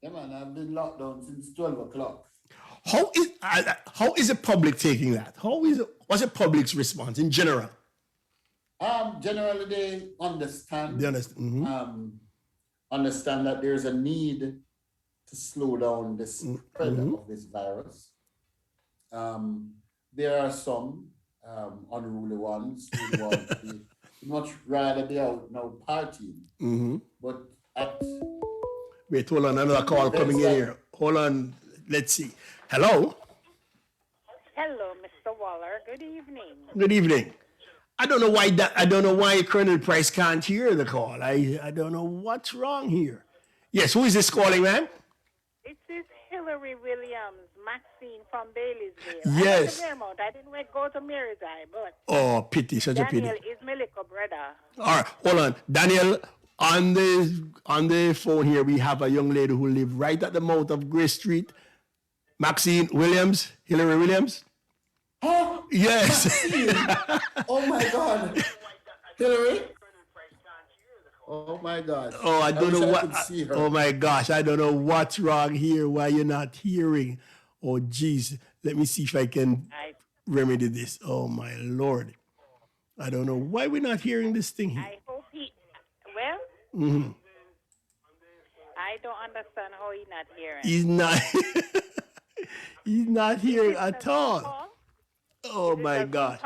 Yeah, man. I've been locked down since 12 o'clock. How is the public taking that? What's the public's response in general? Generally, they understand. They understand. Understand that there's a need to slow down the spread of this virus. There are some unruly ones who want to be much rather be out now partying. But wait, hold on, another call coming in here. Hold on, let's see. Hello. Hello, Mr. Waller. Good evening. Good evening. I don't know why Colonel Pryce can't hear the call. I don't know what's wrong here. Yes, who is this calling, man? This is Hillary Williams, Maxine from Baileysville. Yes. I went to Fairmount. I didn't go to Mary's Eye, but Oh, pity, such a Daniel pity. is my little brother. All right, hold on. Daniel, on the phone here, we have a young lady who lives right at the mouth of Grace Street. Maxine Williams, Hillary Williams. Huh? Yes. Oh my God. Hillary? Oh my God. Oh, I don't wish know I what. could see her. Oh my gosh, I don't know what's wrong here. Why you're not hearing? Oh, geez. Let me see if I can remedy this. Oh my Lord. I don't know why we're not hearing this thing here. I hope well, I don't understand how he's not hearing. He's not. He's not hearing at all. Oh my God.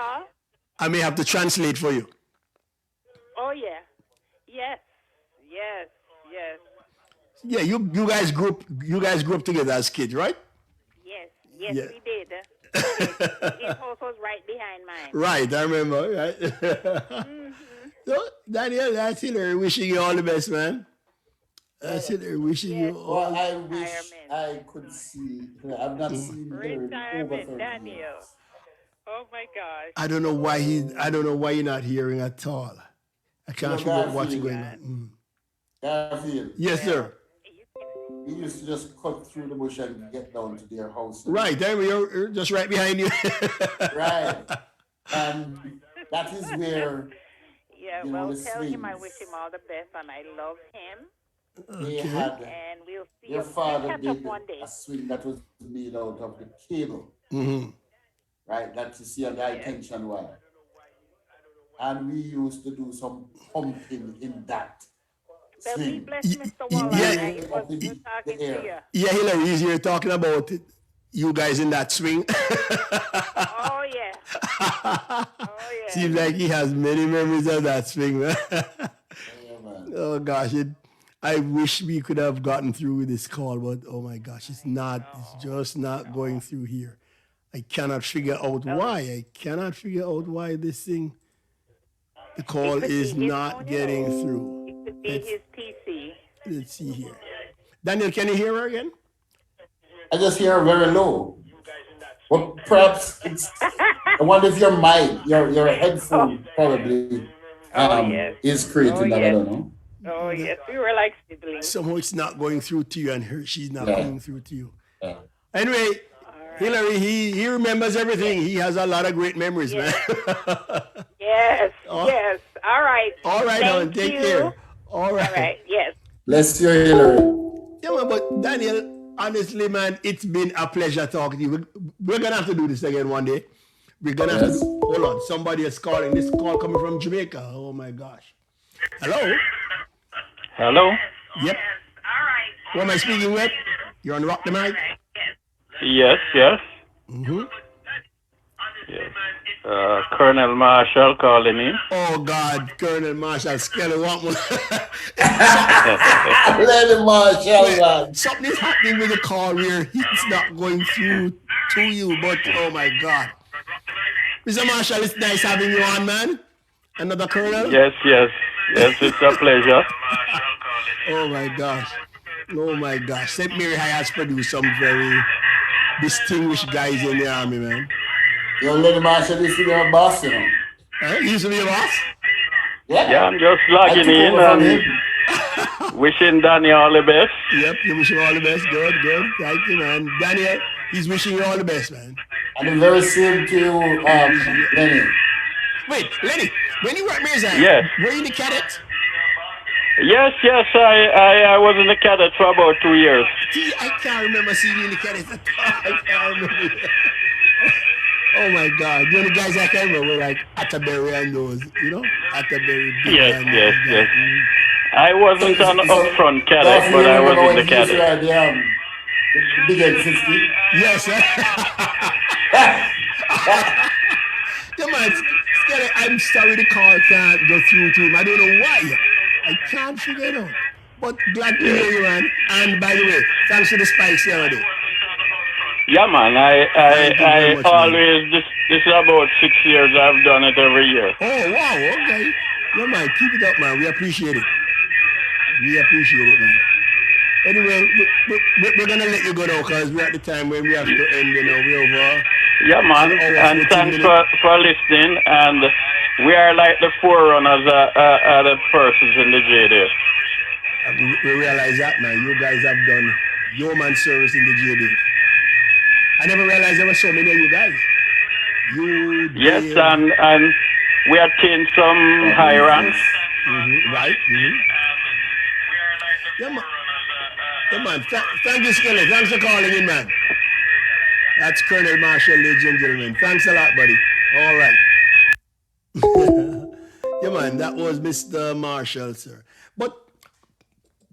I may have to translate for you. Oh yeah. Yes. Yes. Yes. Yeah, you guys grew up together as kids, right? Yes. Yes, Yeah. we did. His house was right behind mine. Right, I remember. Right? So, Daniel, that's Hillary wishing you all the best, man. That's Hillary wishing you all. Well, I wish I could see. I've not seen Hillary in over Retirement, 30 Daniel. years. Oh my gosh. I don't know why you're not hearing at all. I can't figure out what's going on. Garfield, Yes, sir. we used to just cut through the bush and get down to their house. Right, there you're just right behind you. Right. And that is where Yeah, you know, well, the tell him I swings. wish him all the best and I love him. they Okay. had And we'll see your him. father Catch did up one day. a swing that was made out of the cable, Mm-hmm. right? That you see on the high tension wire. And we used to do some pumping in that Well, we swing. bless Mr. Waller. yeah. It was good talking to you. Yeah, Hillary, is here talking about it. You guys in that swing. Oh, yeah. Oh, yeah. Seems like he has many memories of that swing, man. Yeah, man. Oh gosh, I wish we could have gotten through with this call, but oh my gosh, it's just not going through here. I cannot figure out why. I cannot figure out why this thing, the call could is be his not phone, getting through. It could be his PC. Let's see here. Daniel, can you hear her again? I just hear very low. Well, perhaps it's. I wonder if your mic, your headphone probably yes. is creating that. I yes. don't know. Oh, yes. We were like siblings. Somehow it's not going through to you, and she's not Yeah. coming through to you. Yeah. Anyway, Hillary, he remembers everything. He has a lot of great memories, man. Yes. Yes. All right. All right, Thank take you. care. All right. All right. Yes. Bless you, Hillary. Yeah, man, but Daniel, honestly, man, it's been a pleasure talking to you. We're going to have to do this again one day. We're going to have Yes. to hold on. Somebody is calling. This call coming from Jamaica. Oh, my gosh. Hello? Hello? Yep. Who am I speaking with? You're on Rock the Mic? Yes, yes. Mm-hmm. Yes. Colonel Marshall calling in. Oh, God. Colonel Marshall Skelly, want one. Lady Marshall, man. Something is happening with the call where it's not going through to you, but oh, my God. Mr. Marshall, it's nice having you on, man. Another colonel? Yes, yes. Yes, it's a pleasure. Oh my gosh. Oh my gosh. St. Mary High has produced some very distinguished guys in the army, man. Your Lady Marshall used to be our boss, you know. Huh? You used to be a boss? Yeah, I'm just I logging took in over from him. and wishing Danny all the best. Yep, you wish you all the best. Good, good. Thank you, man. Daniel, he's wishing you all the best, man. And the very same to you, Lenny. Wait, Lenny, when you were at Mirza, Yes. were you the cadet? Yes, yes, I was in the cadet for about 2 years. See, I can't remember seeing you in the cadet at all. I can't remember. Oh my God. The only guys I can remember were like Atterbury and those, you know? Atterbury. Yes, and yes, those yes. guys. I wasn't an upfront cadet, but I was in the cadet. The big N60. Yes, sir. Come on, Skelly, I'm sorry the call can't go through to him. I don't know why. I can't figure it out. But glad to hear you, man. And by the way, thanks for the spikes the other day. Yeah, man, Thank you very I much, man. always, this is about 6 years I've done it every year. Oh, wow, okay. Yeah, man, keep it up, man. We appreciate it. We appreciate it, man. Anyway, we're going to let you go now because we're at the time when we have to end, you know, we're over. Yeah, man. And thanks for listening. And we are like the forerunners of the persons in the JDF. We realize that, man. You guys have done yeoman service in the JDF. I never realized there were so many of you guys. Yes, and we attained some high ranks. Mm-hmm, right. Mm-hmm. Yeah, man. Thank you, Skelly. Thanks for calling in, man. That's Colonel Marshall, ladies and gentlemen. Thanks a lot, buddy. All right. Yeah, man. That was Mr. Marshall, sir. But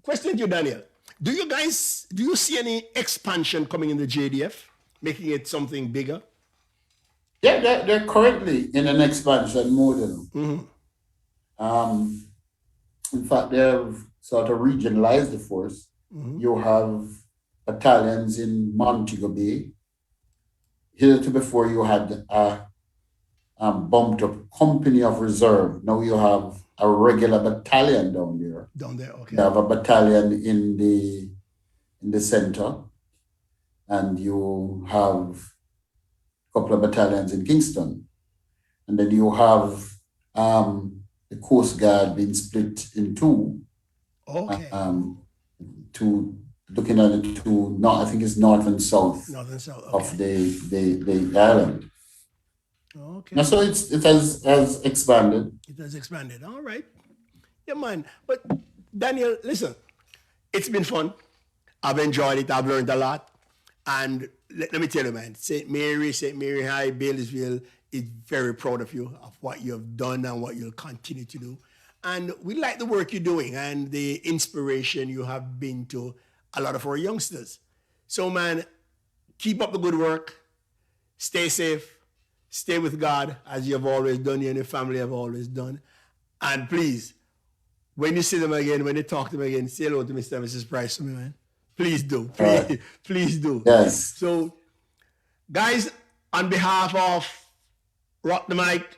question to you, Daniel. Do you see any expansion coming in the JDF, making it something bigger? Yeah, they're currently in an expansion mode. You know? In fact, they have sort of regionalized the force. You have battalions in Montego Bay. Before you had a bumped up company of reserve. Now you have a regular battalion down there. Okay. You have a battalion in the center, and you have a couple of battalions in Kingston, and then you have the Coast Guard being split in two. Okay. Looking at it to I think it's north and south. Okay. Of the island. Okay. Now, so it has expanded. It has expanded. All right. Yeah, man. But Daniel, listen, it's been fun. I've enjoyed it. I've learned a lot. And let me tell you, man, St. Mary High, Bailey'sville is very proud of you, of what you have done and what you'll continue to do. And we like the work you're doing and the inspiration you have been to a lot of our youngsters. So, man, keep up the good work. Stay safe. Stay with God, as you have always done, you and your family have always done. And please, when you see them again, when you talk to them again, say hello to Mr. and Mrs. Pryce for me, man. Please do. Please do. Yes. So, guys, on behalf of Rock the Mic,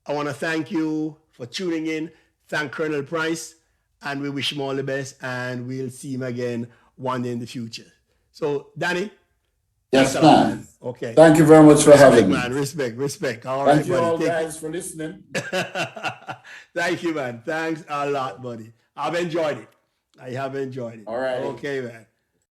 I want to thank you for tuning in. Thank Colonel Pryce, and we wish him all the best, and we'll see him again one day in the future. So, Danny? Yes, man. Okay. Thank you very much for having me. Man. Respect. All Thank right, you buddy. all guys for listening. Thank you, man. Thanks a lot, buddy. I've enjoyed it. I have enjoyed it. All right. Okay, man.